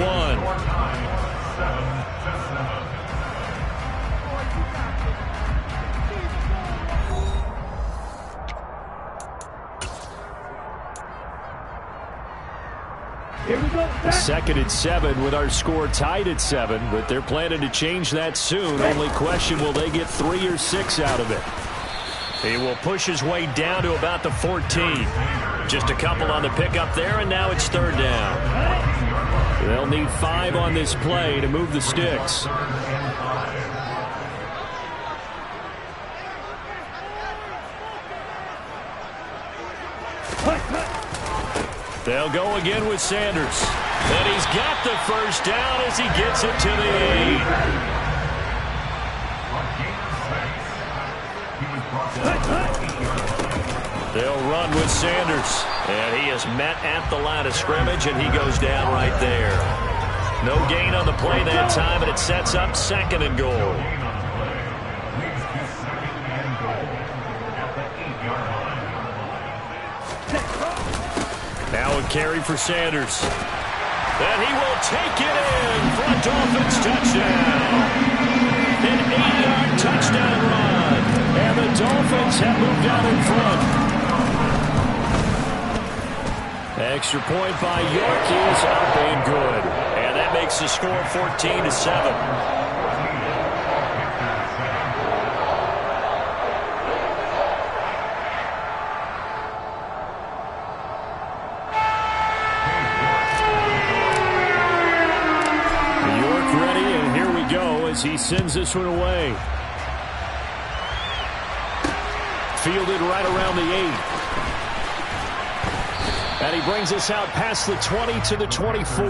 Here we go.
2nd and 7 with our score tied at 7, but they're planning to change that soon. Only question, will they get 3 or 6 out of it? He will push his way down to about the 14. Just a couple on the pickup there, and now it's 3rd down. They'll need 5 on this play to move the sticks. They'll go again with Sanders. And he's got the first down as he gets it to the 8. They'll run with Sanders. And he is met at the line of scrimmage, and he goes down right there. No gain on the play that time, and it sets up 2nd and goal. Now a carry for Sanders. And he will take it in for a Dolphins touchdown. An 8-yard touchdown run. And the Dolphins have moved out in front. Extra point by York is up and good. And that makes the score 14-7. He sends this one away. Fielded right around the 8. And he brings us out past the 20 to the 24.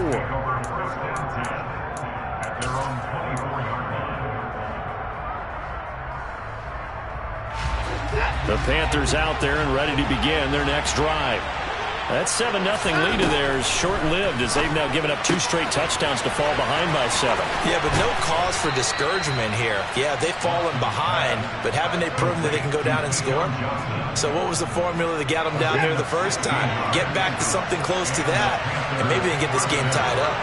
The Panthers out there and ready to begin their next drive. That 7-0 lead of theirs short-lived as they've now given up 2 straight touchdowns to fall behind by 7.
Yeah, but no cause for discouragement here. Yeah, they've fallen behind, but haven't they proven that they can go down and score? So what was the formula that got them down there the first time? Get back to something close to that, and maybe they can get this game tied up.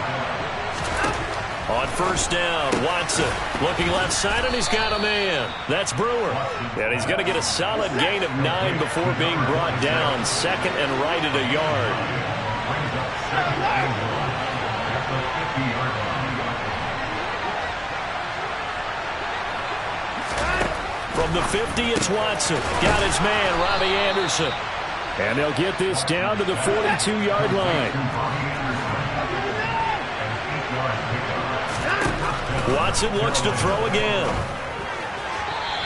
On first down, Watson looking left side, and he's got a man. That's Brewer. And he's going to get a solid gain of 9 before being brought down. 2nd and right at a yard. From the 50, it's Watson. Got his man, Robbie Anderson. And they'll get this down to the 42-yard line. Watson looks to throw again.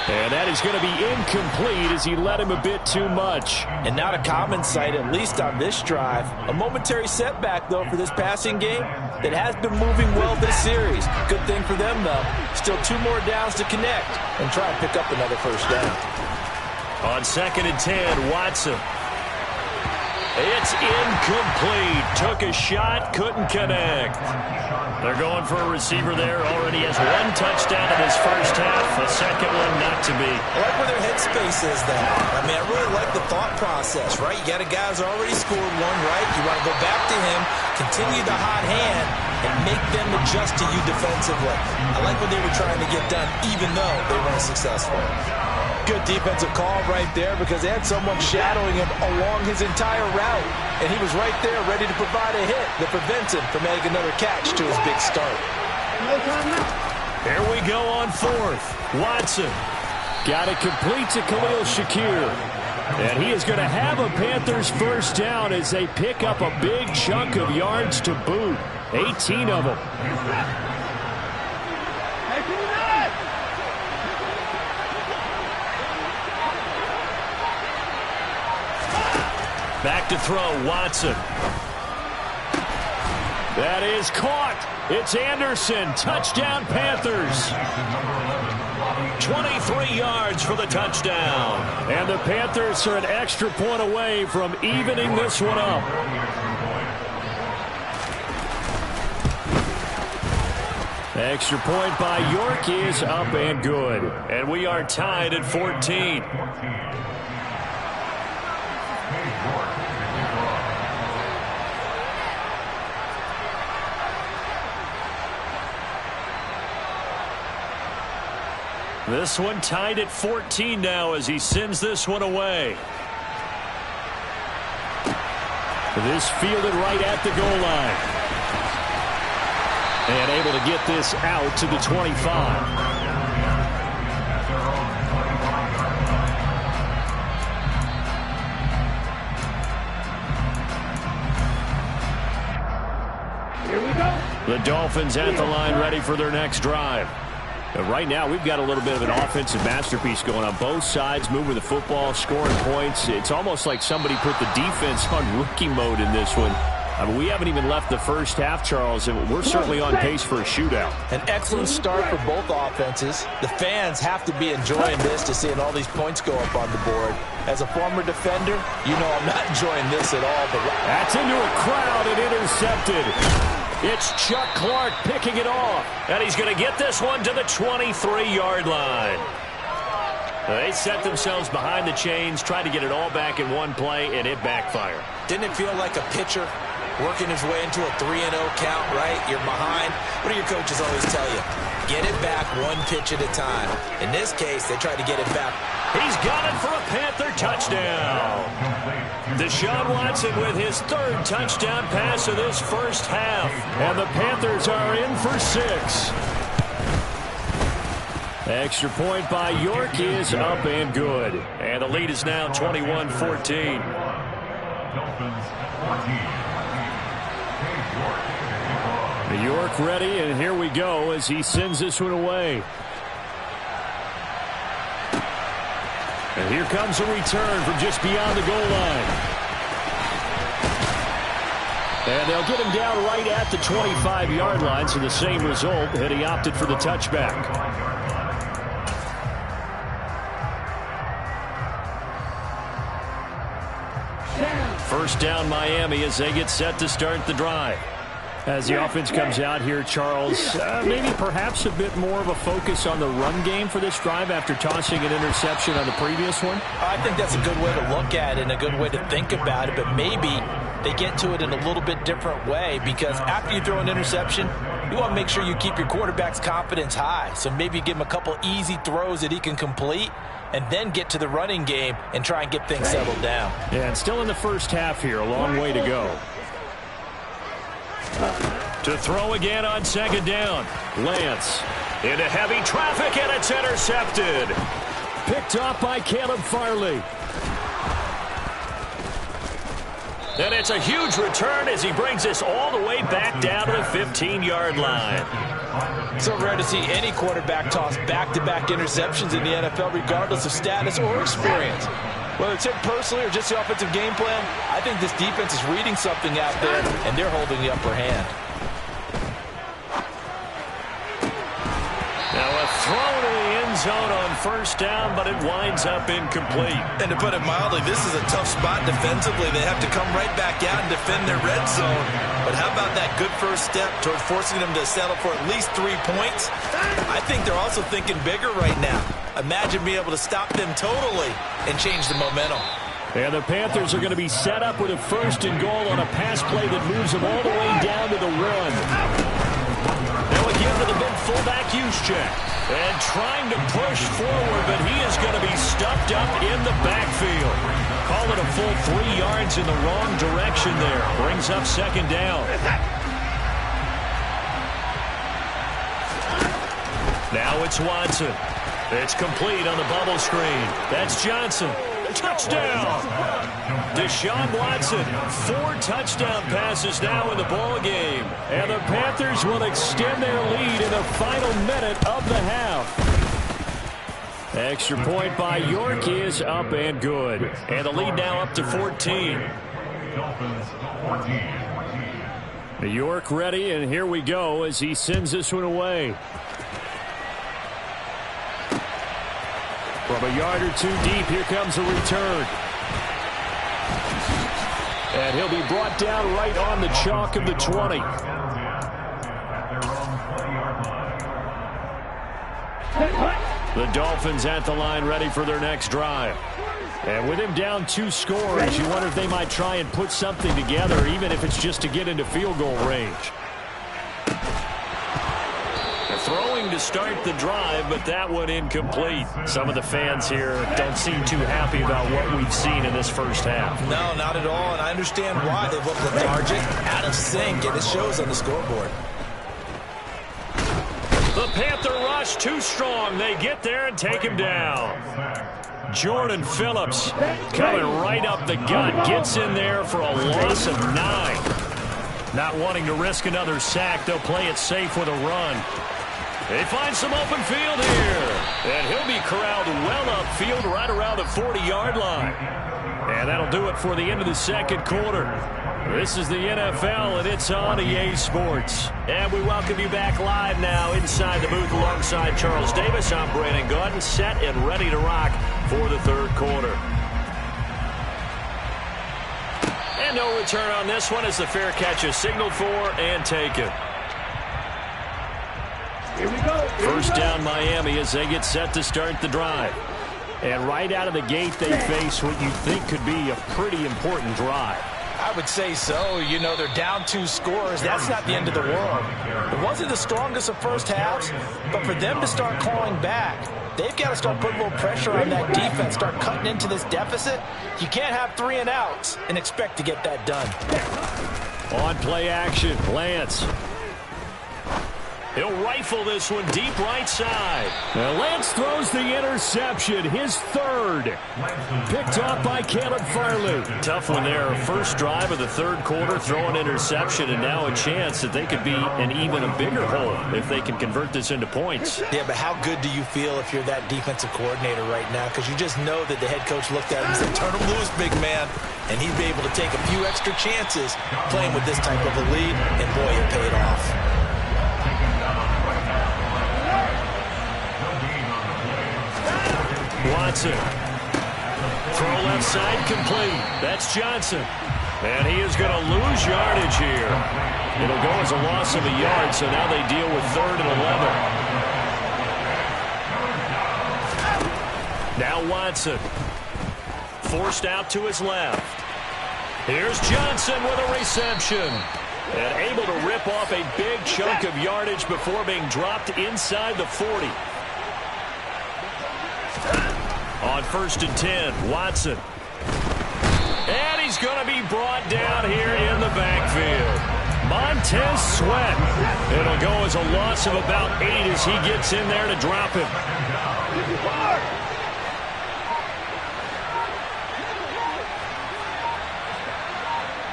And that is going to be incomplete as he led him a bit too much.
And not a common sight, at least on this drive. A momentary setback, though, for this passing game that has been moving well this series. Good thing for them, though. Still 2 more downs to connect and try and pick up another first down.
On 2nd and 10, Watson. It's incomplete. Took a shot, couldn't connect. They're going for a receiver there. Already has 1 touchdown in his first half. A second one not to be.
I like where their headspace is there. I mean, I really like the thought process, right? You got a guy who's already scored 1, right? You want to go back to him, continue the hot hand, and make them adjust to you defensively. I like what they were trying to get done, even though they weren't successful. Good defensive call right there because they had someone shadowing him along his entire route. And he was right there ready to provide a hit that prevents him from adding another catch to his big start.
Here we go on 4th. Watson got it complete to Khalil Shakir. And he is going to have a Panthers first down as they pick up a big chunk of yards to boot. 18 of them. Back to throw, Watson. That is caught. It's Anderson. Touchdown, Panthers. 23 yards for the touchdown. And the Panthers are an extra point away from evening this one up. Extra point by York is up and good. And we are tied at 14. This one tied at 14 now as he sends this one away. This fielded right at the goal line. And able to get this out to the 25.
Here we go.
The Dolphins at the line ready for their next drive. Right now, we've got a little bit of an offensive masterpiece going on both sides, moving the football, scoring points. It's almost like somebody put the defense on rookie mode in this one. I mean, we haven't even left the first half, Charles, and we're certainly on pace for a shootout.
An excellent start for both offenses. The fans have to be enjoying this to seeing all these points go up on the board. As a former defender, you know I'm not enjoying this at all. But
that's into a crowd and intercepted. It's Chuck Clark picking it off, and he's going to get this one to the 23-yard line. They set themselves behind the chains, tried to get it all back in one play, and it backfired.
Didn't it feel like a pitcher working his way into a 3-0 count, right? You're behind. What do your coaches always tell you? Get it back one pitch at a time. In this case, they tried to get it back.
He's got it for a Panther touchdown. Deshaun Watson with his third touchdown pass of this first half. And the Panthers are in for 6. Extra point by York is up and good. And the lead is now 21-14. York ready, and here we go as he sends this one away. And here comes a return from just beyond the goal line. And they'll get him down right at the 25-yard line, so the same result, and he opted for the touchback. First down Miami as they get set to start the drive. As the offense comes out here, Charles, maybe perhaps a bit more of a focus on the run game for this drive after tossing an interception on the previous one?
I think that's a good way to look at it and a good way to think about it, but maybe they get to it in a little bit different way, because after you throw an interception, you want to make sure you keep your quarterback's confidence high. So maybe give him a couple easy throws that he can complete, and then get to the running game and try and get things settled down.
Yeah, and still in the first half here, a long way to go. To throw again on second down. Lance into heavy traffic, and it's intercepted. Picked off by Caleb Farley. And it's a huge return as he brings us all the way back down to the 15-yard line.
So rare to see any quarterback toss back-to-back interceptions in the NFL, regardless of status or experience. Whether it's him personally or just the offensive game plan, I think this defense is reading something out there, and they're holding the upper hand.
Now a throw to the end zone on first down, but it winds up incomplete.
And to put it mildly, this is a tough spot defensively. They have to come right back out and defend their red zone. But how about that good first step towards forcing them to settle for at least 3 points? I think they're also thinking bigger right now. Imagine being able to stop them totally and change the momentum.
And the Panthers are going to be set up with a first and goal on a pass play that moves them all the way down to the run. Now again to the big fullback Juszczyk. And trying to push forward, but he is going to be stuffed up in the backfield. Call it a full 3 yards in the wrong direction there. Brings up second down. Now it's Watson. It's complete on the bubble screen. That's Johnson. Touchdown! Deshaun Watson, 4 touchdown passes now in the ball game. And the Panthers will extend their lead in the final minute of the half. Extra point by York is up and good. And the lead now up to 14. York ready, and here we go as he sends this one away. From a yard or 2 deep, here comes a return. And he'll be brought down right on the chalk of the 20. The Dolphins at the line ready for their next drive. And with him down 2 scores, you wonder if they might try and put something together, even if it's just to get into field goal range. Throwing to start the drive, but that one incomplete. Some of the fans here don't seem too happy about what we've seen in this first half.
No, not at all, and I understand why. They look lethargic, out of sync, and it shows on the scoreboard.
The Panther rush too strong. They get there and take him down. Jordan Phillips coming right up the gut. Gets in there for a loss of 9. Not wanting to risk another sack, they'll play it safe with a run. They find some open field here. And he'll be corralled well upfield right around the 40-yard line. And that'll do it for the end of the second quarter. This is the NFL, and it's on EA Sports. And we welcome you back live now inside the booth alongside Charles Davis. I'm Brandon Gaudin, set and ready to rock for the third quarter. And no return on this one as the fair catch is signaled for and taken.
Here we go.
First down Miami as they get set to start the drive. And right out of the gate, they face what you think could be a pretty important drive.
I would say so. You know, they're down 2 scores. That's not the end of the world. It wasn't the strongest of first halves, but for them to start clawing back, they've got to start putting a little pressure on that defense, start cutting into this deficit. You can't have 3 and outs and expect to get that done.
On play action, Lance. He'll rifle this one deep right side. Now Lance throws the interception, his third. Picked off by Caleb Farley. Tough one there. First drive of the third quarter, throw an interception, and now a chance that they could be in even a bigger hole if they can convert this into points.
Yeah, but how good do you feel if you're that defensive coordinator right now? Because you just know that the head coach looked at him and said, turn him loose, big man. And he'd be able to take a few extra chances playing with this type of a lead, and boy, it paid off.
Watson. Throw left side complete. That's Johnson. And he is going to lose yardage here. It'll go as a loss of a yard, so now they deal with 3rd and 11. Now Watson. Forced out to his left. Here's Johnson with a reception. And able to rip off a big chunk of yardage before being dropped inside the 40. On 1st and 10, Watson. And he's going to be brought down here in the backfield. Montez Sweat. It'll go as a loss of about 8 as he gets in there to drop him.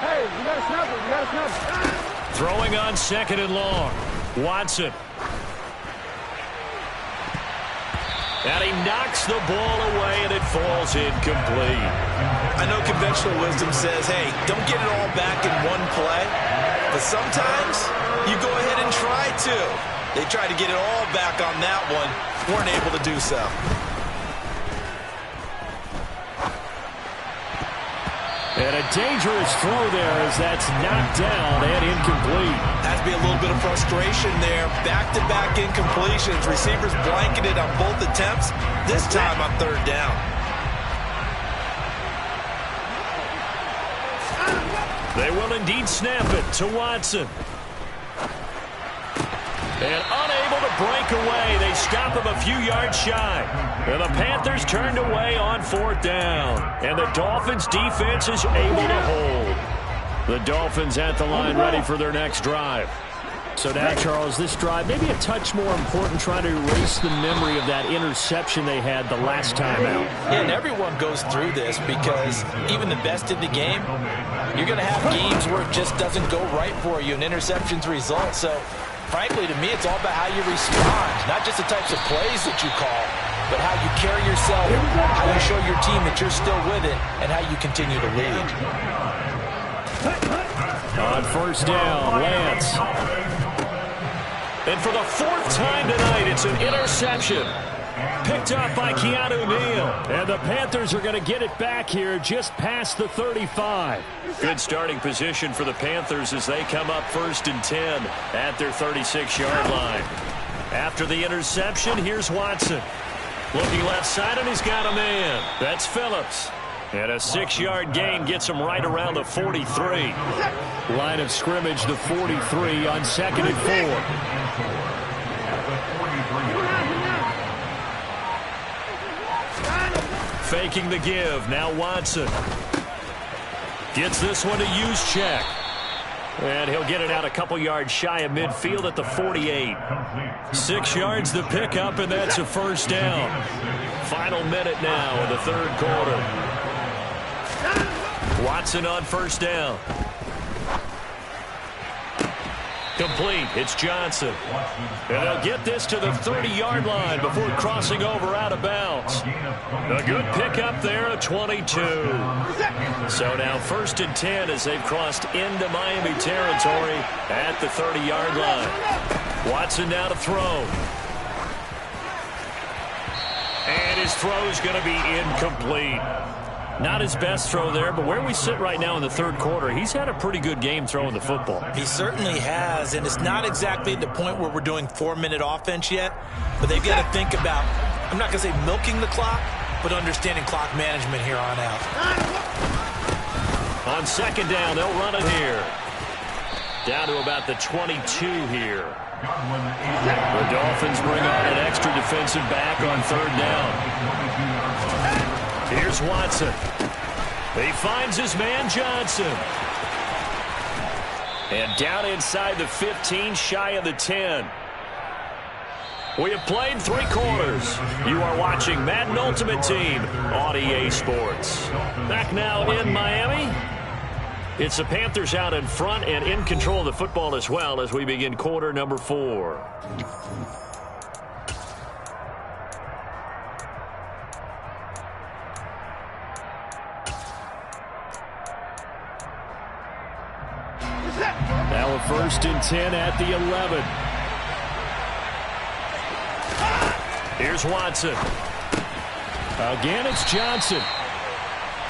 Hey, you got to snap it. You got to snap it.
Throwing on 2nd and long. Watson. And he knocks the ball away, and it falls incomplete.
I know conventional wisdom says, hey, don't get it all back in one play. But sometimes you go ahead and try to. They tried to get it all back on that one. Weren't able to do so.
And a dangerous throw there as that's knocked down and incomplete.
Has to be a little bit of frustration there. Back-to-back incompletions. Receivers blanketed on both attempts. This time on 3rd down.
They will indeed snap it to Watson. And unable to break away. They stop him a few yards shy. And the Panthers turned away on 4th down. And the Dolphins defense is able to hold. The Dolphins at the line ready for their next drive.
So now, Charles, this drive maybe a touch more important, trying to erase the memory of that interception they had the last time out.
Yeah, and everyone goes through this because even the best in the game, you're going to have games where it just doesn't go right for you, and interceptions result. So, frankly, to me, it's all about how you respond, not just the types of plays that you call, but how you carry yourself, how you show your team that you're still with it, and how you continue to lead.
On 1st down, Lance. And for the 4th time tonight, it's an interception. Picked up by Keanu Neal. And the Panthers are going to get it back here just past the 35. Good starting position for the Panthers as they come up 1st and 10 at their 36-yard line. After the interception, here's Watson. Looking left side, and he's got a man. That's Phillips. And a 6-yard gain gets him right around the 43.
Line of scrimmage, the 43 on 2nd and 4.
Faking the give. Now Watson. Gets this one to Juszczyk. And he'll get it out a couple yards shy of midfield at the 48. 6 yards the pickup, and that's a 1st down. Final minute now in the 3rd quarter. Watson on 1st down. Complete. It's Johnson. And they'll get this to the 30-yard line before crossing over out of bounds. A good pickup there, a 22. So now 1st and 10 as they've crossed into Miami territory at the 30-yard line. Watson now to throw. And his throw's going to be incomplete. Not his best throw there, but where we sit right now in the 3rd quarter, he's had a pretty good game throwing the football.
He certainly has, and it's not exactly at the point where we're doing 4-minute offense yet, but they've got to think about, I'm not going to say milking the clock, but understanding clock management here on out.
On 2nd down, they'll run it here. Down to about the 22 here. The Dolphins bring on an extra defensive back on 3rd down. Here's Watson. He finds his man Johnson. And down inside the 15, shy of the 10. We have played 3 quarters. You are watching Madden Ultimate Team on EA Sports. Back now in Miami. It's the Panthers out in front and in control of the football as well as we begin quarter number 4. Now a 1st and 10 at the 11. Here's Watson. Again, it's Johnson.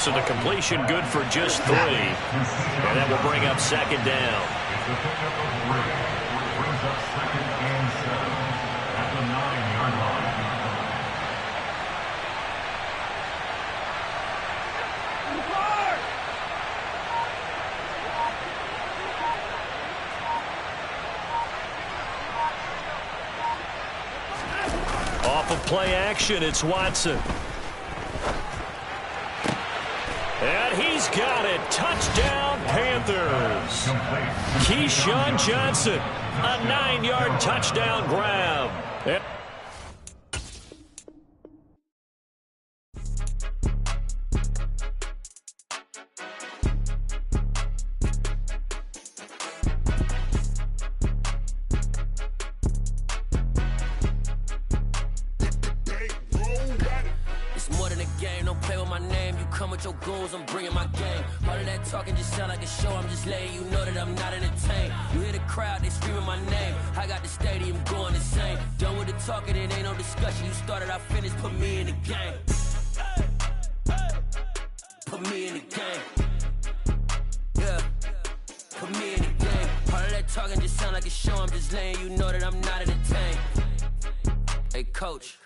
So the completion good for just 3. And that will bring up 2nd down.
Brings up 2nd and 7 at the 9-yard line.
Off of play action, it's Watson. And he's got it. Touchdown, Panthers. Keyshawn Johnson, a 9-yard touchdown grab. Yep.
Your goals, I'm bringing my game. All of that talking just sound like a show. I'm just letting you know that I'm not entertained. You hear the crowd, they screaming my name. I got the stadium going insane. Done with the talking, it ain't no discussion. You started, I finished, put me in the game. Put me in the game. Yeah, put me in the game. All of that talking just sound like a show. I'm just letting you know that I'm not entertained. Hey, coach.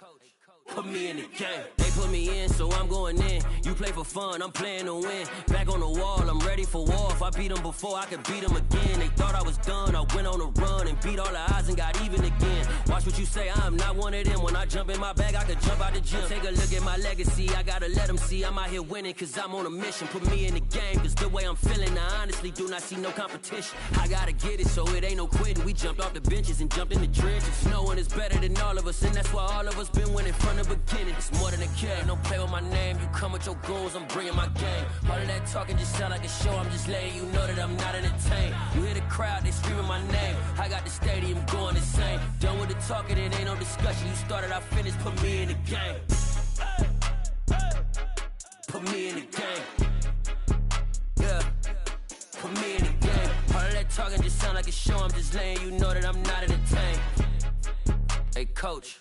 Put me in the game. They put me in, so I'm going in. You play for fun, I'm playing to win. Back on the wall, I'm ready for war. If I beat them before, I could beat them again. They thought I was done, I went on a run and beat all the odds and got even again. Watch what you say, I'm not one of them. When I jump in my bag, I could jump out the gym. Take a look at my legacy, I gotta let them see I'm out here winning, cause I'm on a mission. Put me in the game, cause the way I'm feeling, I honestly do not see no competition. I gotta get it, so it ain't no quitting. We jumped off the benches and jumped in the trenches. No one is better than all of us, and that's why all of us been winning from the beginning. It's more than a game, don't play with my name. You come with your goons, I'm bringing my game. All of that talking just sound like a show. I'm just letting you know that I'm not entertained. You hear the crowd, they screaming my name. I got the stadium going insane. Done with the talking, it ain't no discussion. You started, I finished, put me in the game. Put me in the game. Yeah, put me in the game. All of that talking just sound like a show. I'm just letting you know that I'm not entertained. Hey, coach.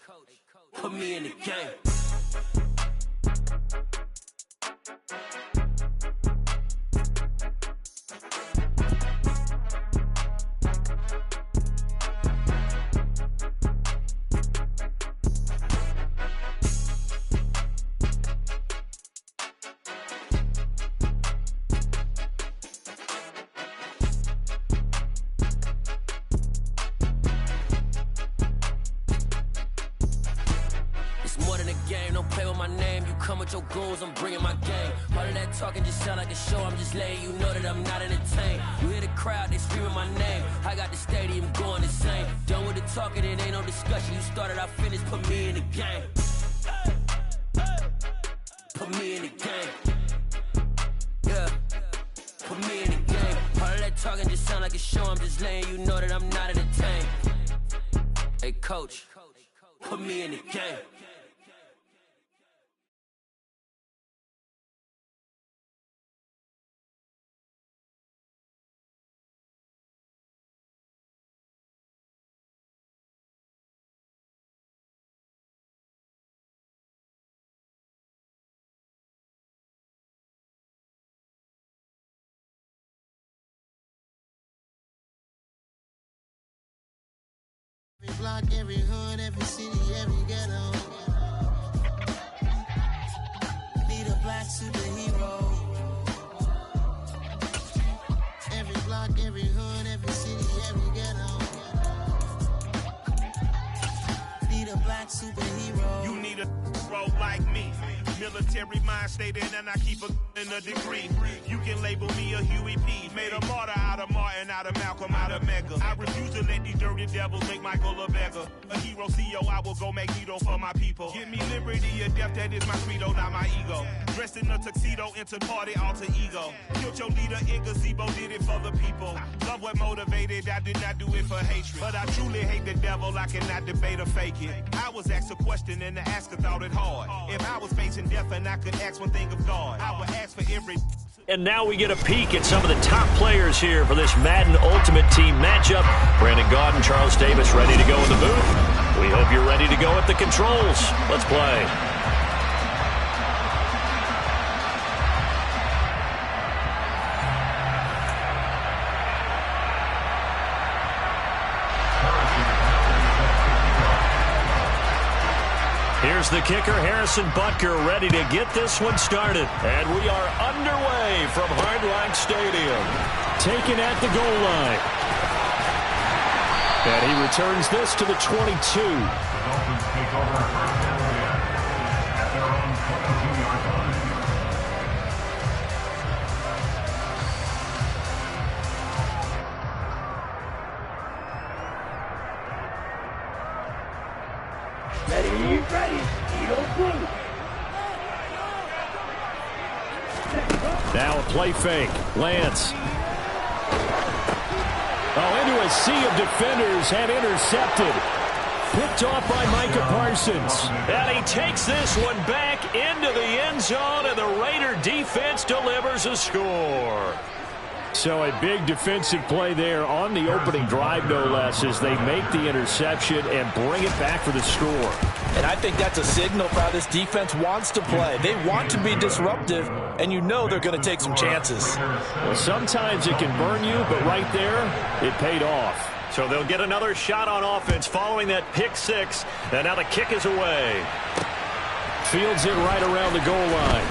Put me in the game. Your goals, I'm bringing my game. All of that talking just sound like a show. I'm just letting you know that I'm not entertained. You hear the crowd, they screaming my name. I got the stadium going insane. Done with the talking, it ain't no discussion. You started, I finished, put me in the game. Put me in the game. Yeah, put me in the game. All of that talking just sound like a show. I'm just letting you know that I'm not entertained. Hey, coach, put me in the game.
Every block, every hood, every city, every ghetto. Need a black superhero. Every block, every hood, every city, every ghetto. Need a black superhero.
You need a bro like me. Military mind state and I keep a degree. You can label me a Huey P. Made a martyr out of Martin, out of Malcolm, out of Mega. I refuse to let these dirty devils make Michael a beggar. A hero CEO, I will go Magneto for my people. Give me liberty or death, that is my credo, not my ego. Dressed in a tuxedo, into party, alter ego. Killed your leader in gazebo, did it for the people. Love what motivated, I did not do it for hatred. But I truly hate the devil, I cannot debate or fake it. I was asked a question and the asker thought it hard. If I was facing death and I could ask one thing of God, I would ask for every...
And now we get a peek at some of the top players here for this Madden Ultimate Team matchup. Brandon Gaudin, Charles Davis ready to go in the booth. We hope you're ready to go at the controls. Let's play. Here's the kicker, Harrison Butker, ready to get this one started. And we are underway from Hard Rock Stadium. Taken at the goal line. And he returns this to the 22.
The Dolphins take over first and 10 at their own 22-yard line.
Now a play fake. Lance. Oh, into a sea of defenders and intercepted. Picked off by Micah Parsons. And he takes this one back into the end zone, and the Raider defense delivers a score. So a big defensive play there on the opening drive, no less, as they make the interception and bring it back for the score.
And I think that's a signal for how this defense wants to play. They want to be disruptive, and you know they're going to take some chances.
Well, sometimes it can burn you, but right there, it paid off. So they'll get another shot on offense following that pick six, and now the kick is away. Fields it right around the goal line.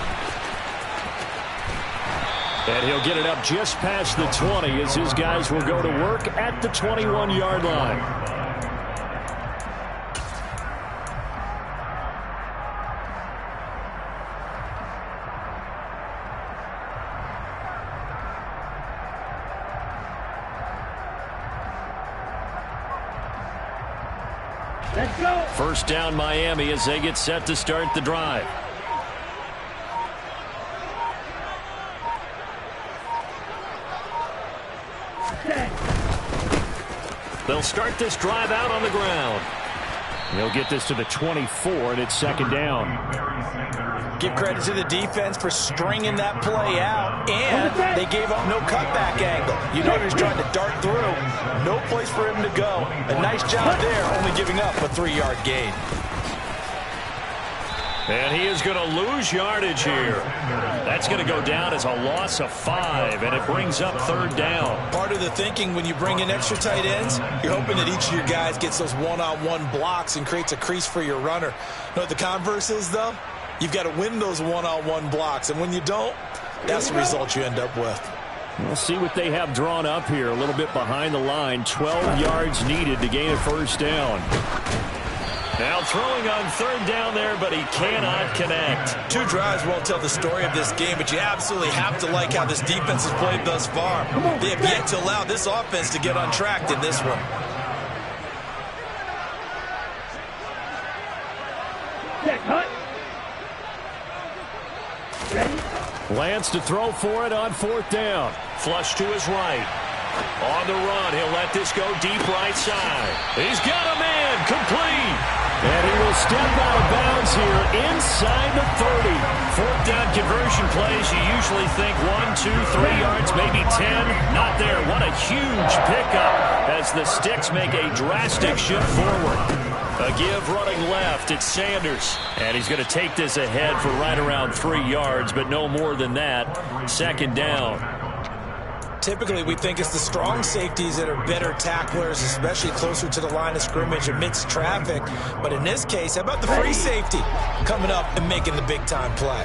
And he'll get it up just past the 20 as his guys will go to work at the 21-yard line.
Let's go.
First down Miami as they get set to start the drive. They'll start this drive out on the ground. They'll get this to the 24, and it's second down.
Give credit to the defense for stringing that play out, and they gave up no cutback angle. You know he's trying to dart through. No place for him to go. A nice job there, only giving up a 3-yard gain.
And he is going to lose yardage here. That's going to go down as a loss of 5, and it brings up third down.
Part of the thinking when you bring in extra tight ends, you're hoping that each of your guys gets those one-on-one blocks and creates a crease for your runner. You know what the converse is, though? You've got to win those one-on-one blocks, and when you don't, that's the result you end up with.
We'll see what they have drawn up here. A little bit behind the line. 12 yards needed to gain a first down. Now throwing on third down there, but he cannot connect.
2 drives won't tell the story of this game, but you absolutely have to like how this defense has played thus far. They have yet to allow this offense to get untracked in this one.
Lance to throw for it on fourth down. Flush to his right. On the run, he'll let this go deep right side. He's got a man, complete. And he will step out of bounds here inside the 30. Fourth down conversion plays, you usually think 1, 2, 3 yards, maybe 10. Not there. What a huge pickup as the Sticks make a drastic shift forward. A give running left. It's Sanders. And he's going to take this ahead for right around 3 yards, but no more than that. Second down.
Typically, we think it's the strong safeties that are better tacklers, especially closer to the line of scrimmage amidst traffic. But in this case, how about the free safety coming up and making the big-time play?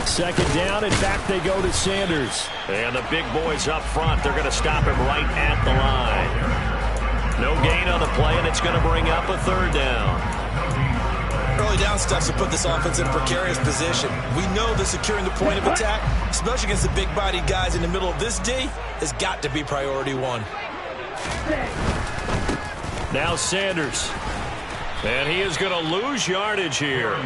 Second down, and back they go to Sanders. And the big boys up front, they're going to stop him right at the line. No gain on the play, and it's going to bring up a third down.
Early down steps will put this offense in a precarious position. We know that securing the point of attack, especially against the big-bodied guys in the middle of this D, has got to be priority one.
Now Sanders. And he is going to lose yardage here.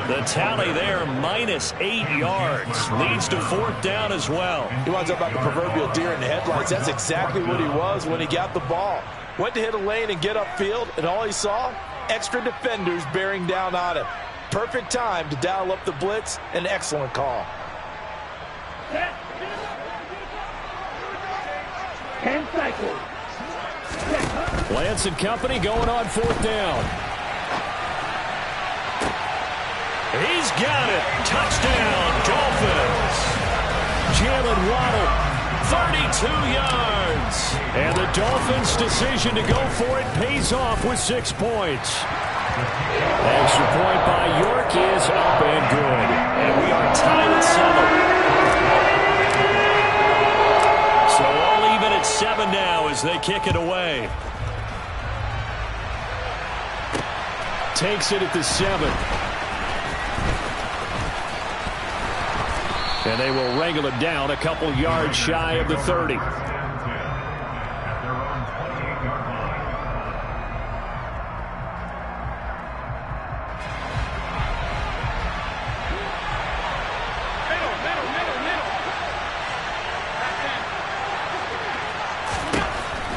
The tally there, -8 yards. Leads to fourth down as well.
He winds up like a proverbial deer in the headlights. That's exactly what he was when he got the ball. Went to hit a lane and get upfield, and all he saw, extra defenders bearing down on him. Perfect time to dial up the blitz. An excellent call.
10 cycles.
Lance and company going on fourth down. He's got it. Touchdown, Dolphins. Jalen Waddle, 32 yards. And the Dolphins' decision to go for it pays off with 6 points. Extra point by York is up and good. And we are tied at 7. So all even at 7 now as they kick it away. Takes it at the 7. And they will wrangle it down a couple yards shy of the 30.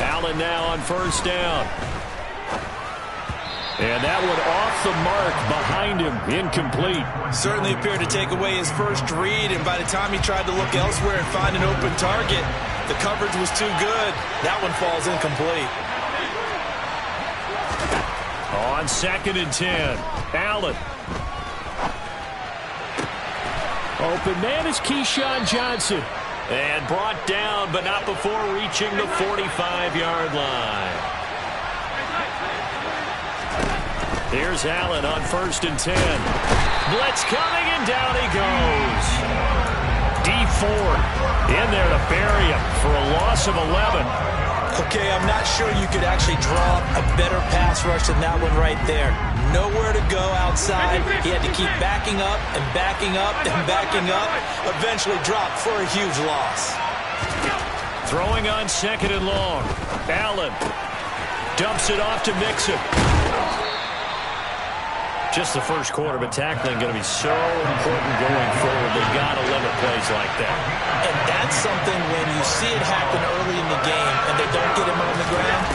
Allen now on first down. And that one off the mark behind him, incomplete.
Certainly appeared to take away his first read, and by the time he tried to look elsewhere and find an open target, the coverage was too good. That one falls incomplete.
On 2nd and 10, Allen. Open man is Keyshawn Johnson. And brought down, but not before reaching the 45-yard line. Here's Allen on 1st and 10. Blitz coming, and down he goes. D4 in there to bury him for a loss of 11.
Okay, I'm not sure you could actually draw a better pass rush than that one right there. Nowhere to go outside. He had to keep backing up and backing up and backing up. Eventually dropped for a huge loss.
Throwing on 2nd and long. Allen dumps it off to Mixon. Just the first quarter, but tackling going to be so important going forward. They've got to limit plays like that.
And that's something when you see it happen early in the game and they don't get him on the ground,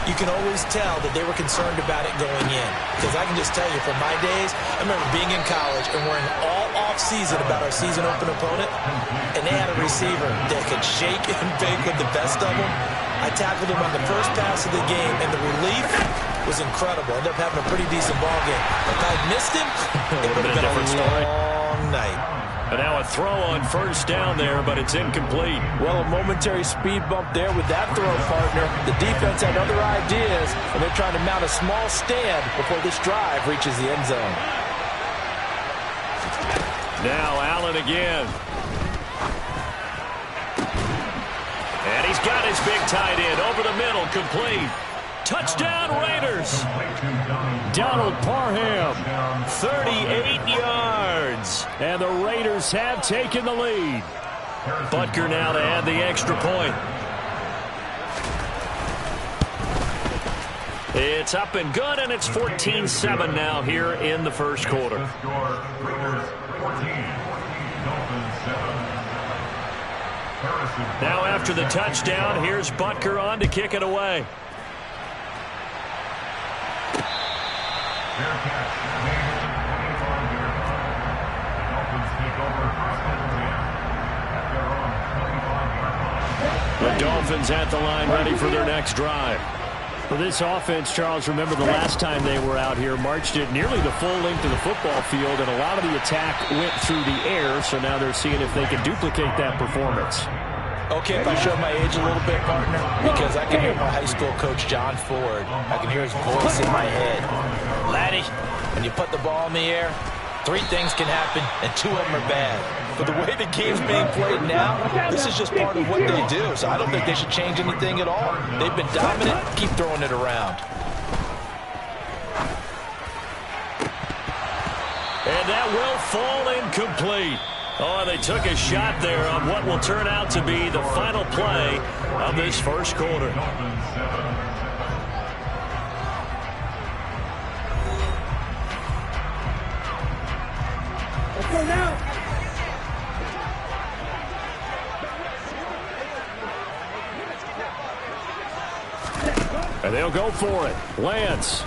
you can always tell that they were concerned about it going in. Because I can just tell you, from my days, I remember being in college and worrying all off-season about our season-open opponent, and they had a receiver that could shake and bake with the best of them. I tackled him on the first pass of the game, and the relief was incredible. Ended up having a pretty decent ball game. If I missed him, it would have been a long night.
And now a throw on first down there, but it's incomplete.
Well, a momentary speed bump there with that throw, partner. The defense had other ideas, and they're trying to mount a small stand before this drive reaches the end zone.
Now Allen again. And he's got his big tight end over the middle, complete. Touchdown Raiders. Donald Parham, 38 yards. And the Raiders have taken the lead. Butker now to add the extra point. It's up and good, and it's 14-7 now here in the first quarter. Now after the touchdown, here's Butker on to kick it away. The Dolphins at the line, ready for their next drive. For this offense, Charles, remember the last time they were out here, marched it nearly the full length of the football field, and a lot of the attack went through the air, so now they're seeing if they can duplicate that performance.
Okay, if I show my age a little bit, partner, because I can hear my high school coach, John Ford. I can hear his voice in my head. Laddie, when you put the ball in the air, 3 things can happen, and 2 of them are bad. But the way the game's being played now, this is just part of what they do. So I don't think they should change anything at all. They've been dominant. Keep throwing it around.
And that will fall incomplete. Oh, they took a shot there on what will turn out to be the final play of this first quarter.
Let's go now.
And they'll go for it. Lance.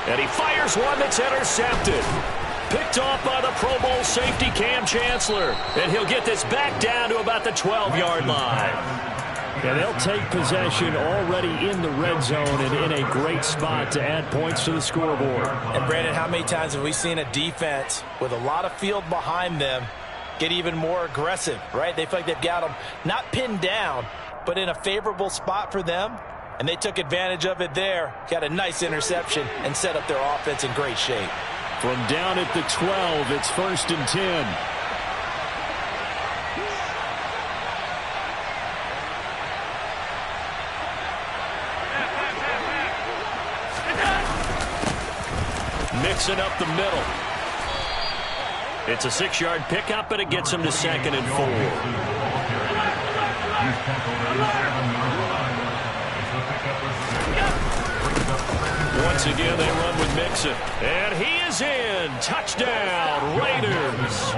And he fires one that's intercepted. Picked off by the Pro Bowl safety Cam Chancellor. And he'll get this back down to about the 12-yard line. And they'll take possession already in the red zone and in a great spot to add points to the scoreboard.
And, Brandon, how many times have we seen a defense with a lot of field behind them get even more aggressive, right? They feel like they've got them not pinned down, but in a favorable spot for them. And they took advantage of it there, got a nice interception, and set up their offense in great shape.
From down at the 12, it's 1st and 10. Mixing up the middle. It's a 6-yard pickup, and it gets them to 2nd and 4. Once again, they run with Mixon. And he is in. Touchdown, Raiders.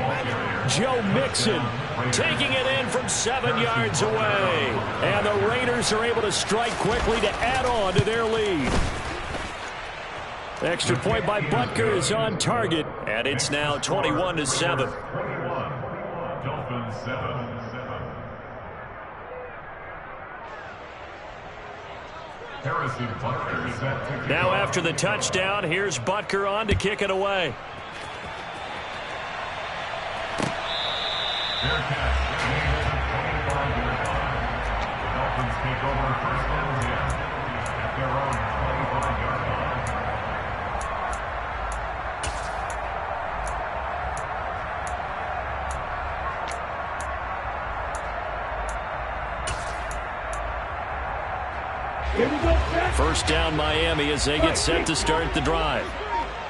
Joe Mixon taking it in from 7 yards away. And the Raiders are able to strike quickly to add on to their lead. Extra point by Butker is on target, and it's now 21-7.
Dolphins 7.
Now after the touchdown, here's Butker on to kick it away.
Dolphins take over 1st and 10 at their own 25-yard line.
First down Miami as they get set to start the drive.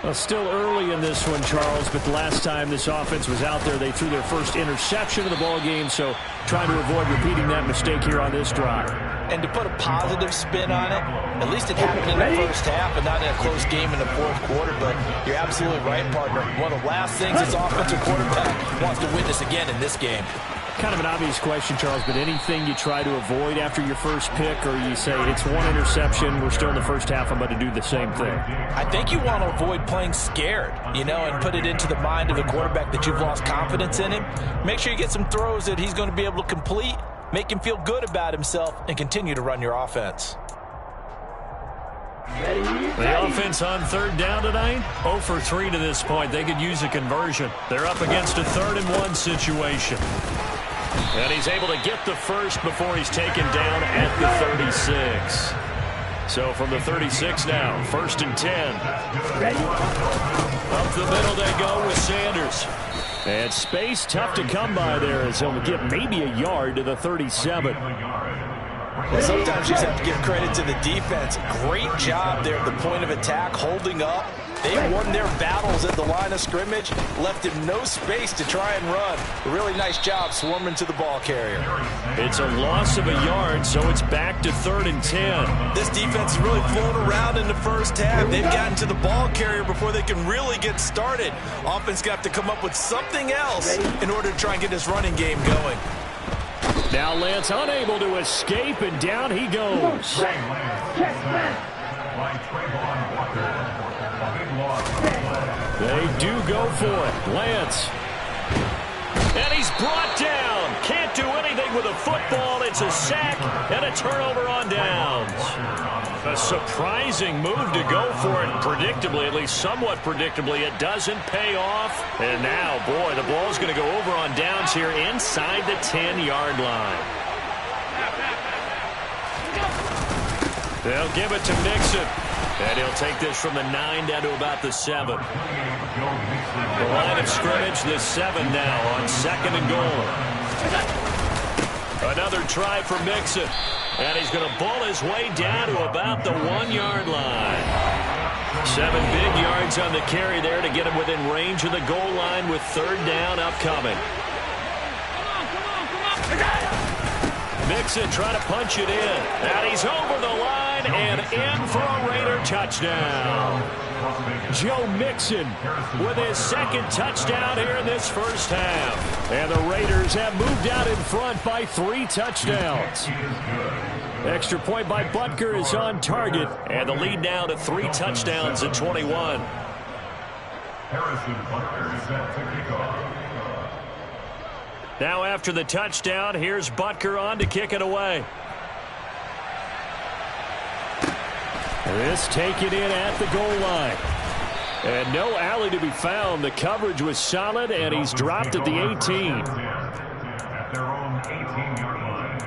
Well, still early in this one, Charles, but the last time this offense was out there, they threw their first interception of the ball game, so trying to avoid repeating that mistake here on this drive.
And to put a positive spin on it, at least it happened in the first half and not in a close game in the 4th quarter, but you're absolutely right, partner. One of the last things this offensive quarterback wants to witness again in this game.
Kind of an obvious question, Charles, but anything you try to avoid after your first pick, or you say it's one interception, we're still in the first half, I'm going to do the same thing?
I think you want to avoid playing scared, and put it into the mind of the quarterback that you've lost confidence in him. Make sure you get some throws that he's going to be able to complete, make him feel good about himself, and continue to run your offense.
The offense on 3rd down tonight, 0 for 3 to this point. They could use a conversion. They're up against a 3rd and 1 situation. And he's able to get the first before he's taken down at the 36. So from the 36 now, 1st and 10. Up the middle they go with Sanders. And space tough to come by there as he'll get maybe a yard to the 37.
Well, sometimes you just have to give credit to the defense. Great job there at the point of attack, holding up.
They won their battles at the line of scrimmage, left him no space to try and run. A really nice job swarming to the ball carrier.
It's a loss of a yard, so it's back to 3rd and 10.
This defense is really flown around in the first half. They've gotten to the ball carrier before they can really get started. Offense got to come up with something else in order to try and get this running game going.
Now Lance unable to escape, and down he goes. They do go for it. Lance. And he's brought down. Can't do anything with a football. It's a sack and a turnover on downs. A surprising move to go for it. Predictably, at least somewhat predictably, it doesn't pay off. And now, boy, the ball's going to go over on downs here inside the 10-yard line. They'll give it to Mixon. And he'll take this from the 9 down to about the 7. The line of scrimmage, the 7 now on 2nd and goal. Another try for Mixon. And he's going to bull his way down to about the 1-yard line. 7 big yards on the carry there to get him within range of the goal line with 3rd down upcoming. Mixon trying to punch it in. And he's over the line and in for a Raider touchdown. Joe Mixon with his 2nd touchdown here in this first half. And the Raiders have moved out in front by 3 touchdowns. Extra point by Butker is on target. And the lead now to 3 touchdowns at 21.
Harrison Butker is set to kick off.
Now after the touchdown, here's Butker on to kick it away. This taken in at the goal line. And no alley to be found. The coverage was solid, and he's dropped at the 18.
At their own 18-yard line.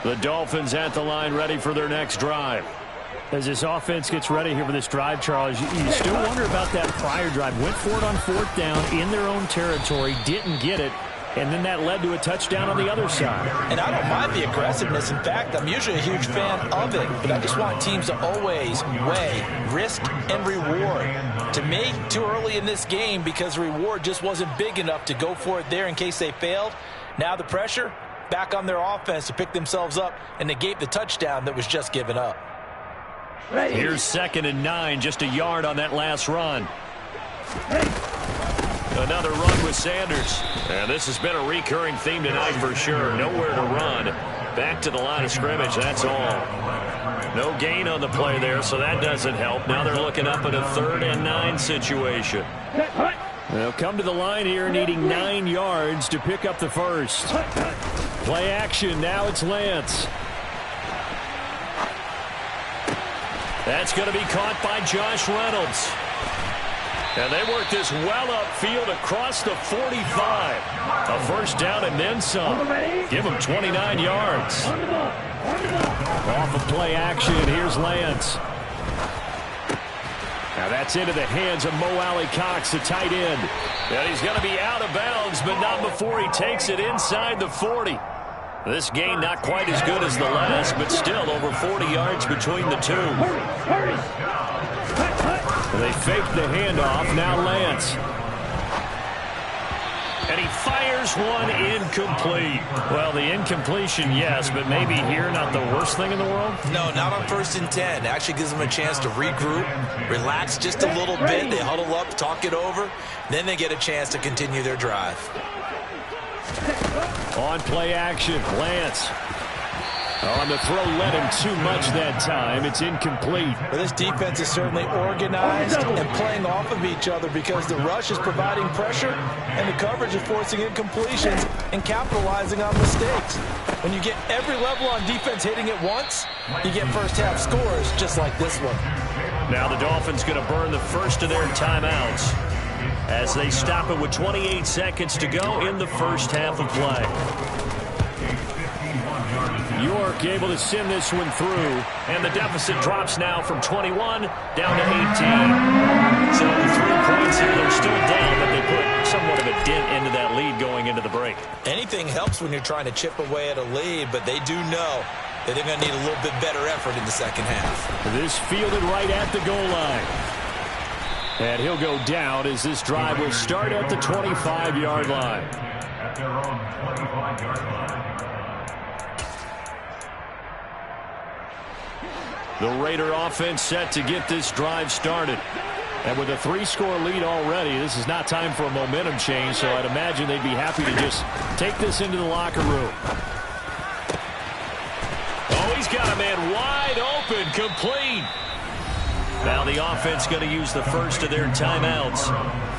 The Dolphins at the line ready for their next drive. As this offense gets ready here for this drive, Charles, you still wonder about that prior drive. Went for it on 4th down in their own territory, didn't get it, and then that led to a touchdown on the other side.
And I don't mind the aggressiveness. In fact, I'm usually a huge fan of it, but I just want teams to always weigh risk and reward. To me, too early in this game because the reward just wasn't big enough to go for it there in case they failed. Now the pressure back on their offense to pick themselves up and negate the touchdown that was just given up.
Here's 2nd and 9, just a yard on that last run. Another run with Sanders. And this has been a recurring theme tonight for sure. Nowhere to run. Back to the line of scrimmage, that's all. No gain on the play there, so that doesn't help. Now they're looking up at a 3rd and 9 situation. They'll come to the line here needing 9 yards to pick up the first. Play action, now it's Lance. That's going to be caught by Josh Reynolds. And they work this well upfield across the 45. A first down and then some. Give them 29 yards. Off of play action, here's Lance. Now that's into the hands of Mo Alley-Cox, the tight end. And he's going to be out of bounds, but not before he takes it inside the 40. This gain not quite as good as the last, but still over 40 yards between the two. They fake the handoff, now Lance. And he fires one incomplete. Well, the incompletion, yes, but maybe here not the worst thing in the world?
No, not on 1st and 10. It actually gives them a chance to regroup, relax just a little bit. They huddle up, talk it over. Then they get a chance to continue their drive.
On play action, Lance. On the throw, led him too much that time. It's incomplete.
Well, this defense is certainly organized and playing off of each other because the rush is providing pressure and the coverage is forcing incompletions and capitalizing on mistakes. When you get every level on defense hitting it once, you get first half scores just like this one.
Now the Dolphins going to burn the first of their timeouts as they stop it with 28 seconds to go in the first half of play. York able to send this one through, and the deficit drops now from 21 down to 18. So the 3 points here, they're still down, but they put somewhat of a dent into that lead going into the break.
Anything helps when you're trying to chip away at a lead, but they do know that they're going to need a little bit better effort in the second half.
This fielded right at the goal line. And he'll go down as this drive will start at the 25-yard line.
At their own 25-yard line.
The Raider offense set to get this drive started. And with a 3-score lead already, this is not time for a momentum change, so I'd imagine they'd be happy to just take this into the locker room. Oh, he's got a man wide open, complete. Now the offense going to use the first of their timeouts.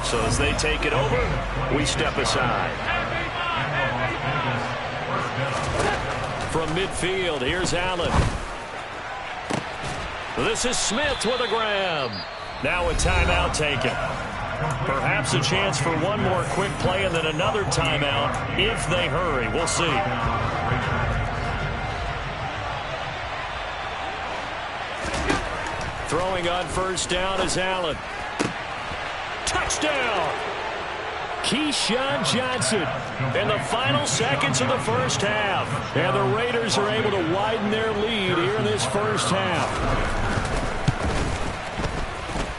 So as they take it over, we step aside. From midfield, here's Allen. This is Smith with a grab. Now a timeout taken. Perhaps a chance for one more quick play and then another timeout if they hurry. We'll see. Throwing on first down is Allen. Touchdown! Keyshawn Johnson in the final seconds of the first half. And the Raiders are able to widen their lead here in this first half.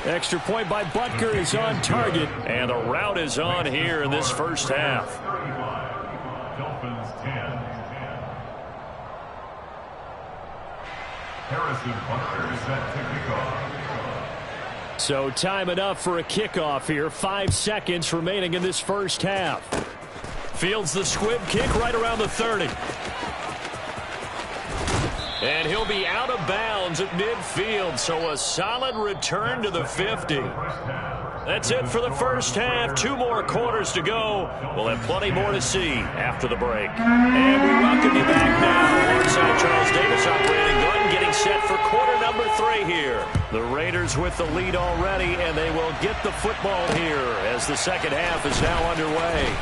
Extra point by Butker is on target. And the route is on here in this first half.
Dolphins 10. Harrison Butker is set to kick off.
So time enough for a kickoff here. 5 seconds remaining in this first half. Fields the squib kick right around the 30. And he'll be out of bounds at midfield, so a solid return to the 50. That's it for the first half. 2 more quarters to go. We'll have plenty more to see after the break. And we welcome you back now. Alongside Charles Davis operating gun, getting set for quarter number 3 here. The Raiders with the lead already, and they will get the football here as the second half is now underway.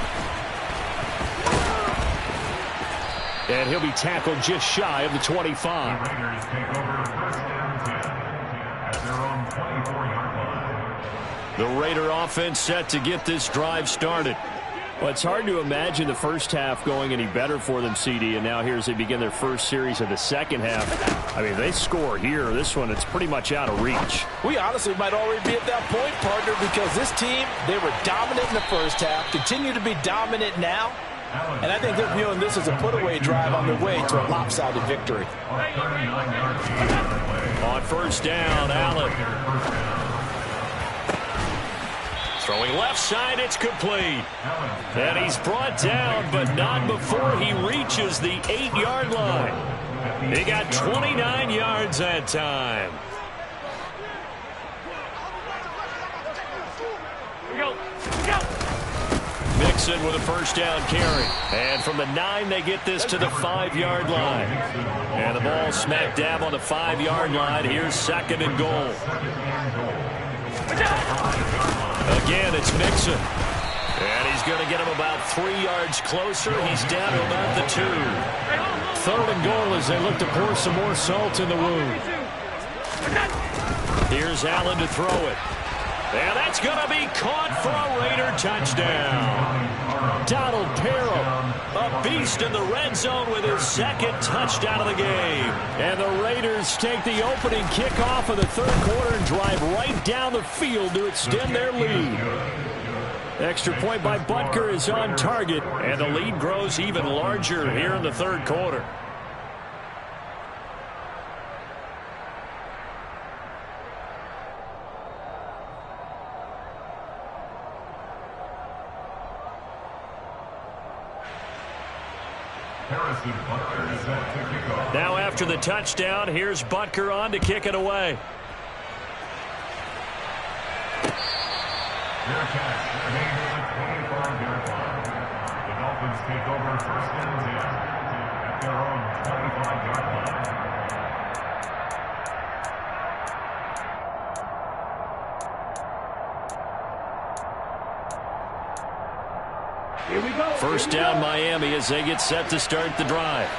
And he'll be tackled just shy of the 25.
The Raiders take over first down 10 at their own 24-yard line.
The Raider offense set to get this drive started. Well, it's hard to imagine the first half going any better for them, CD, and now here as they begin their first series of the second half. I mean, they score here. This one, it's pretty much out of reach.
We honestly might already be at that point, partner, because this team, they were dominant in the first half, continue to be dominant now, and I think they're viewing this as a put-away drive on their way to a lopsided victory.
On first down, Allen. Throwing left side, it's complete. And he's brought down, but not before he reaches the 8-yard line. He got 29 yards that time. Mixon with a first down carry. And from the 9, they get this to the 5-yard line. And the ball smack dab on the 5-yard line. Here's second and goal. Again, it's Mixon. And he's going to get him about 3 yards closer. He's down to about the 2. Third and goal as they look to pour some more salt in the wound. Here's Allen to throw it. And that's going to be caught for a Raider touchdown. Donald Parham, a beast in the red zone with his second touchdown of the game. And the Raiders take the opening kickoff of the third quarter and drive right down the field to extend their lead. Extra point by Butker is on target, and the lead grows even larger here in the third quarter. Now after the touchdown, here's Butker on to kick it away.
Their catch remains at the 25-yard line. The Dolphins take over first and 10 at their own 25-yard line.
Here we go. First down Miami as they get set to start the drive.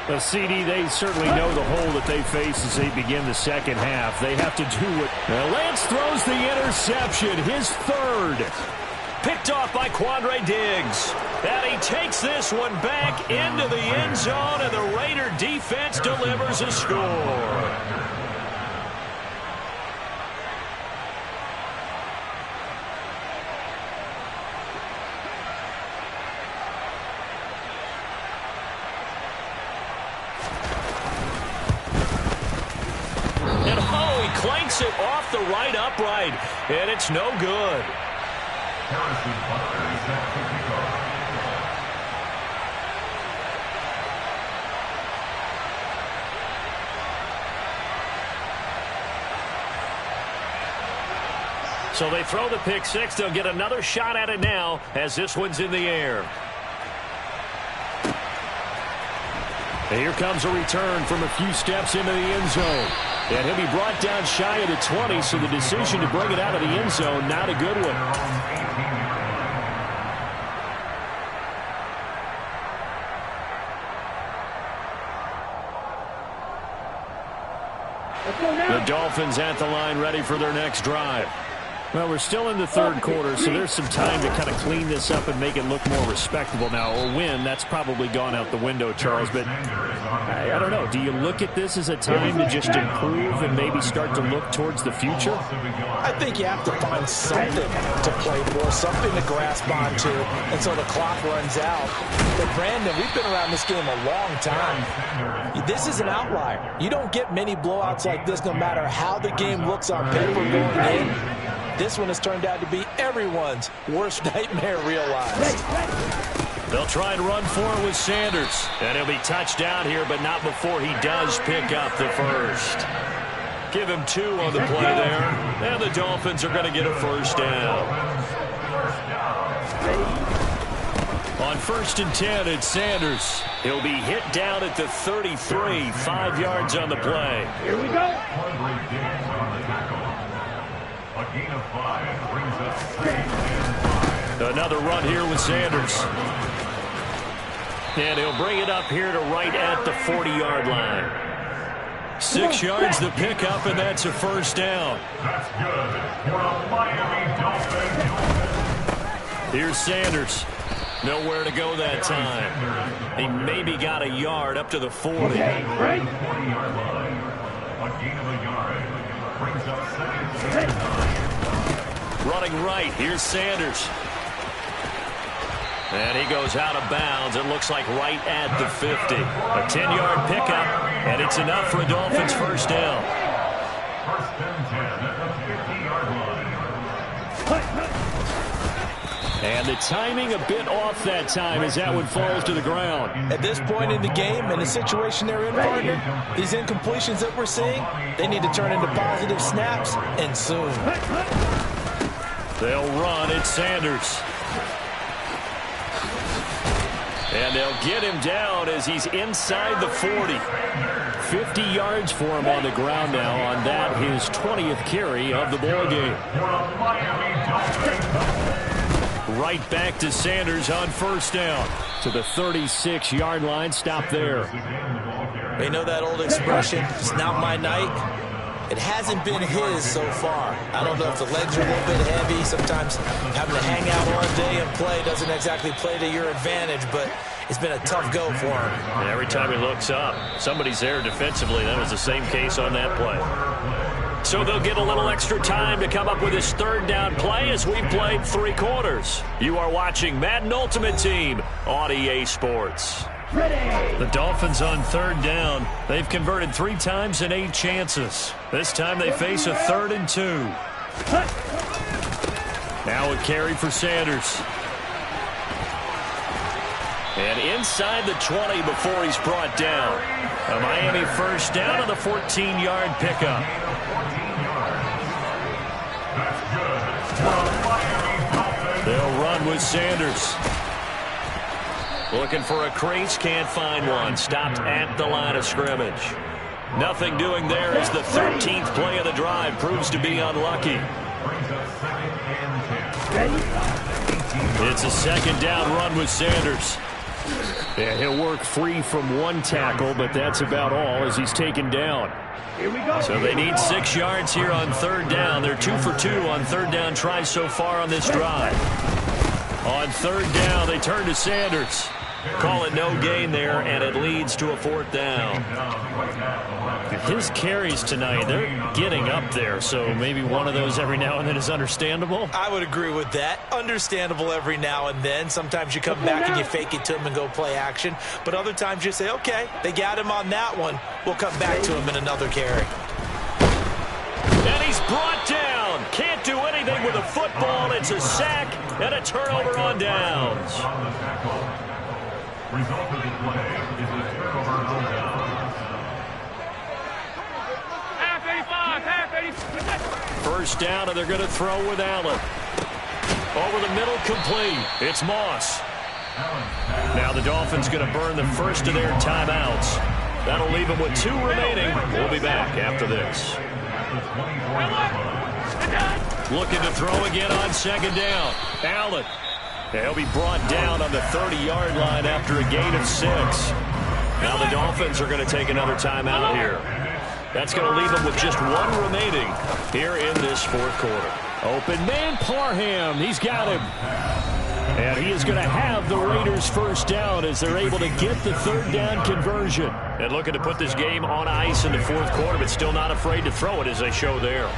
Well, CD, they certainly know the hole that they face as they begin the second half. They have to do what... Lance throws the interception, his third.
Picked off by Quandre Diggs. And he takes this one back into the end zone, and the Raider defense delivers a score. Clanks it off the right upright, and it's no good. So they throw the pick six. They'll get another shot at it now as this one's in the air. And here comes a return from a few steps into the end zone. And he'll be brought down shy of the 20, so the decision to bring it out of the end zone, not a good one. The Dolphins at the line, ready for their next drive. Well, we're still in the third quarter, so there's some time to kind of clean this up and make it look more respectable now. Or win, that's probably gone out the window, Charles. But I don't know. Do you look at this as a time to just improve and maybe start to look towards the future?
I think you have to find something to play for, something to grasp onto until the clock runs out. But, Brandon, we've been around this game a long time. This is an outlier. You don't get many blowouts like this no matter how the game looks on paper going in. This one has turned out to be everyone's worst nightmare realized.
They'll try and run for it with Sanders. And he'll be touched down here, but not before he does pick up the first. Give him 2 on the play there. And the Dolphins are going to get a first down. On 1st and 10, it's Sanders. He'll be hit down at the 33, 5 yards on the play.
Here we go. A gain of 5 brings us 3 and 5.
Another run here with Sanders. And he'll bring it up here to right at the 40-yard line. 6 yards the pickup, and that's a first down.
That's good for the Miami Dolphins.
Here's Sanders. Nowhere to go that time. He maybe got a yard up to the 40.
Okay, right. 40-yard line. A gain of a yard brings up 2nd and 9.
Running right. Here's Sanders. And he goes out of bounds. It looks like right at the 50. A 10-yard pickup, and it's enough for a Dolphins first down.
1st and 10 at the 50-yard line.
And the timing a bit off that time as that one falls to the ground.
At this point in the game and the situation they're in, partner, these incompletions that we're seeing, they need to turn into positive snaps, and soon.
They'll run at Sanders. And they'll get him down as he's inside the 40. 50 yards for him on the ground now on that, his 20th carry of the ball game. Right back to Sanders on first down. To the 36-yard line. Stop there.
They know that old expression, it's not my night. It hasn't been his so far. I don't know if the legs are a little bit heavy. Sometimes having to hang out all day and play doesn't exactly play to your advantage, but it's been a tough go for him.
And every time he looks up, somebody's there defensively. That was the same case on that play. So they'll get a little extra time to come up with his third down play as we've played 3 quarters. You are watching Madden Ultimate Team on EA Sports. The Dolphins on 3rd down. They've converted 3 times in 8 chances. This time they face a 3rd and 2. Now a carry for Sanders. And inside the 20 before he's brought down. A Miami first down on the 14-yard pickup. They'll run with Sanders. Looking for a crease, can't find one. Stopped at the line of scrimmage. Nothing doing there as the 13th play of the drive proves to be unlucky. It's a 2nd down run with Sanders.
Yeah, he'll work free from one tackle, but that's about all as he's taken down. So they need 6 yards here on third down. They're 2 for 2 on third down tries so far on this drive. On third down, they turn to Sanders. Call it no gain there, and it leads to a 4th down. His carries tonight, they're getting up there, so maybe one of those every now and then is understandable.
I would agree with that. Understandable every now and then. Sometimes you come back and you fake it to him and go play action. But other times you say, okay, they got him on that one. We'll come back to him in another carry.
And he's brought down. Can't do anything with a football. It's a sack and a turnover on downs.
Result of the play is a turnover on downs.
First down, and they're going to throw with Allen. Over the middle, complete. It's Moss. Now the Dolphins going to burn the first of their timeouts. That'll leave them with 2 remaining. We'll be back after this. Looking to throw again on second down. Allen. He'll be brought down on the 30-yard line after a gain of 6. Now the Dolphins are going to take another timeout here. That's going to leave them with just 1 remaining here in this 4th quarter. Open man, Parham. He's got him. And he is going to have the Raiders first down as they're able to get the third down conversion. And looking to put this game on ice in the 4th quarter, but still not afraid to throw it as they show there.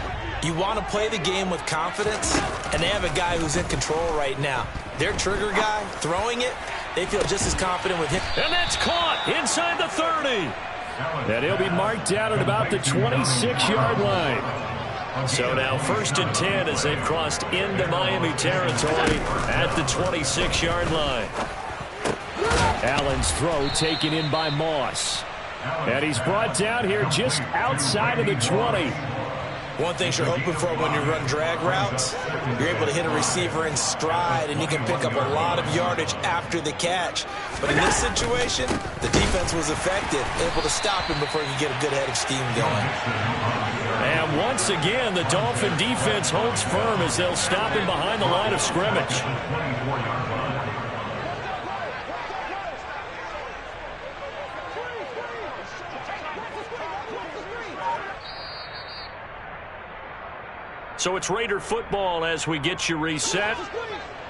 You want to play the game with confidence, and they have a guy who's in control right now. Their trigger guy, throwing it, they feel just as confident with him.
And that's caught inside the 30. And he'll be marked down at about the 26-yard line. So now 1st and 10 as they've crossed into Miami territory at the 26-yard line. Allen's throw taken in by Moss. And he's brought down here just outside of the 20.
One thing you're hoping for when you run drag routes, you're able to hit a receiver in stride, and you can pick up a lot of yardage after the catch. But in this situation, the defense was effective, able to stop him before he could get a good head of steam going.
And once again, the Dolphin defense holds firm as they'll stop him behind the line of scrimmage. So it's Raider football as we get you reset.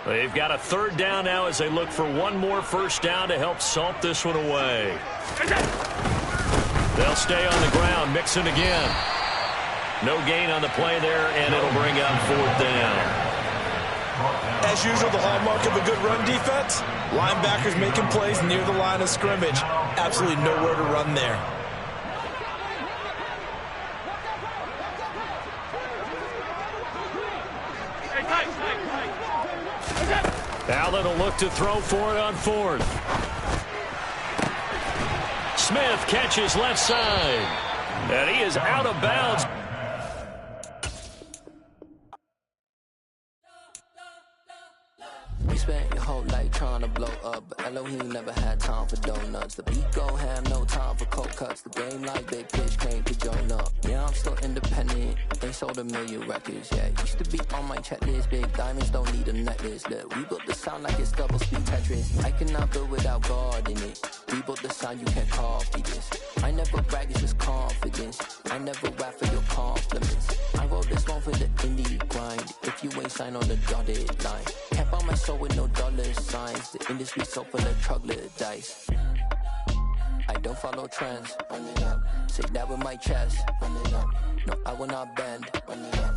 They've got a third down now as they look for one more first down to help salt this one away. They'll stay on the ground, mixing again. No gain on the play there, and it'll bring up 4th down.
As usual, the hallmark of a good run defense, linebackers making plays near the line of scrimmage. Absolutely nowhere to run there.
Allen will look to throw for it on 4th. Smith catches left side. And he is out of bounds.
You spent your whole life trying to blow up, but Elohim never had time for donuts. The beat go have no time for cold cuts. The game like Big Pitch came to join up. Yeah, I'm still independent. They sold 1 million records, yeah. Used to be on my checklist. Big diamonds don't need a necklace. Look, we built the sound like it's double speed Tetris. I cannot build without God in it. We built the sound, you can't copy this. I never brag, it's just confidence. I never rap for your compliments. I wrote this one for the indie grind. If you ain't signed on the dotted line, can't buy my soul with no dollar signs. The industry so full of troglodytes. I don't follow trends. Run it up. Say that with my chest. Run it up. No, I will not bend. Run it up.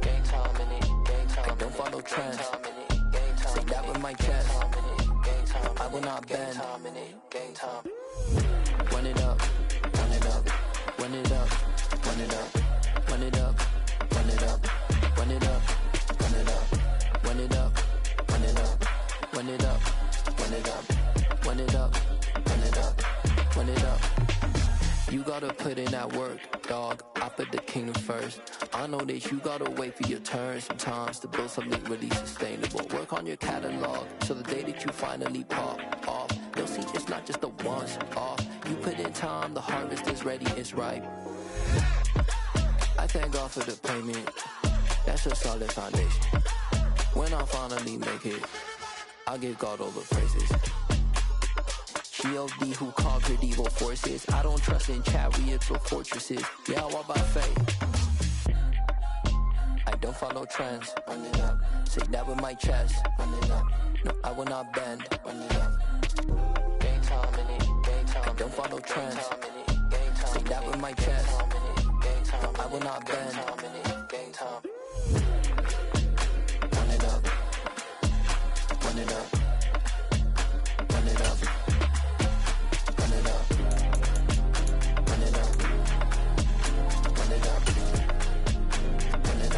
Game time in it. Game time. I don't follow trends. Say that with my chest. I will not bend. Game time. Run it up. Run it up. Run it up. Run it up. Run it up. Run it up. Run it up. Run it up. Run it up. Run it up. Run it up. Run it up. Run it up. Run it up. Run it up. You gotta put in that work, dog. I put the kingdom first. I know that you gotta wait for your turn sometimes to build something really sustainable. Work on your catalog so the day that you finally pop off, you'll see it's not just a once off. You put in time, the harvest is ready, it's ripe. I thank God for the payment. That's a solid foundation. When I finally make it, I'll give God all the praises. G.O.D. who conquered evil forces. I don't trust in chariots or fortresses. Yeah, I walk by faith. I don't follow trends. Say that with my chest. No, I will not bend. Game time, I don't follow trends. Say that with my chest. No, I will not bend. Game time. Run it up. Run it up.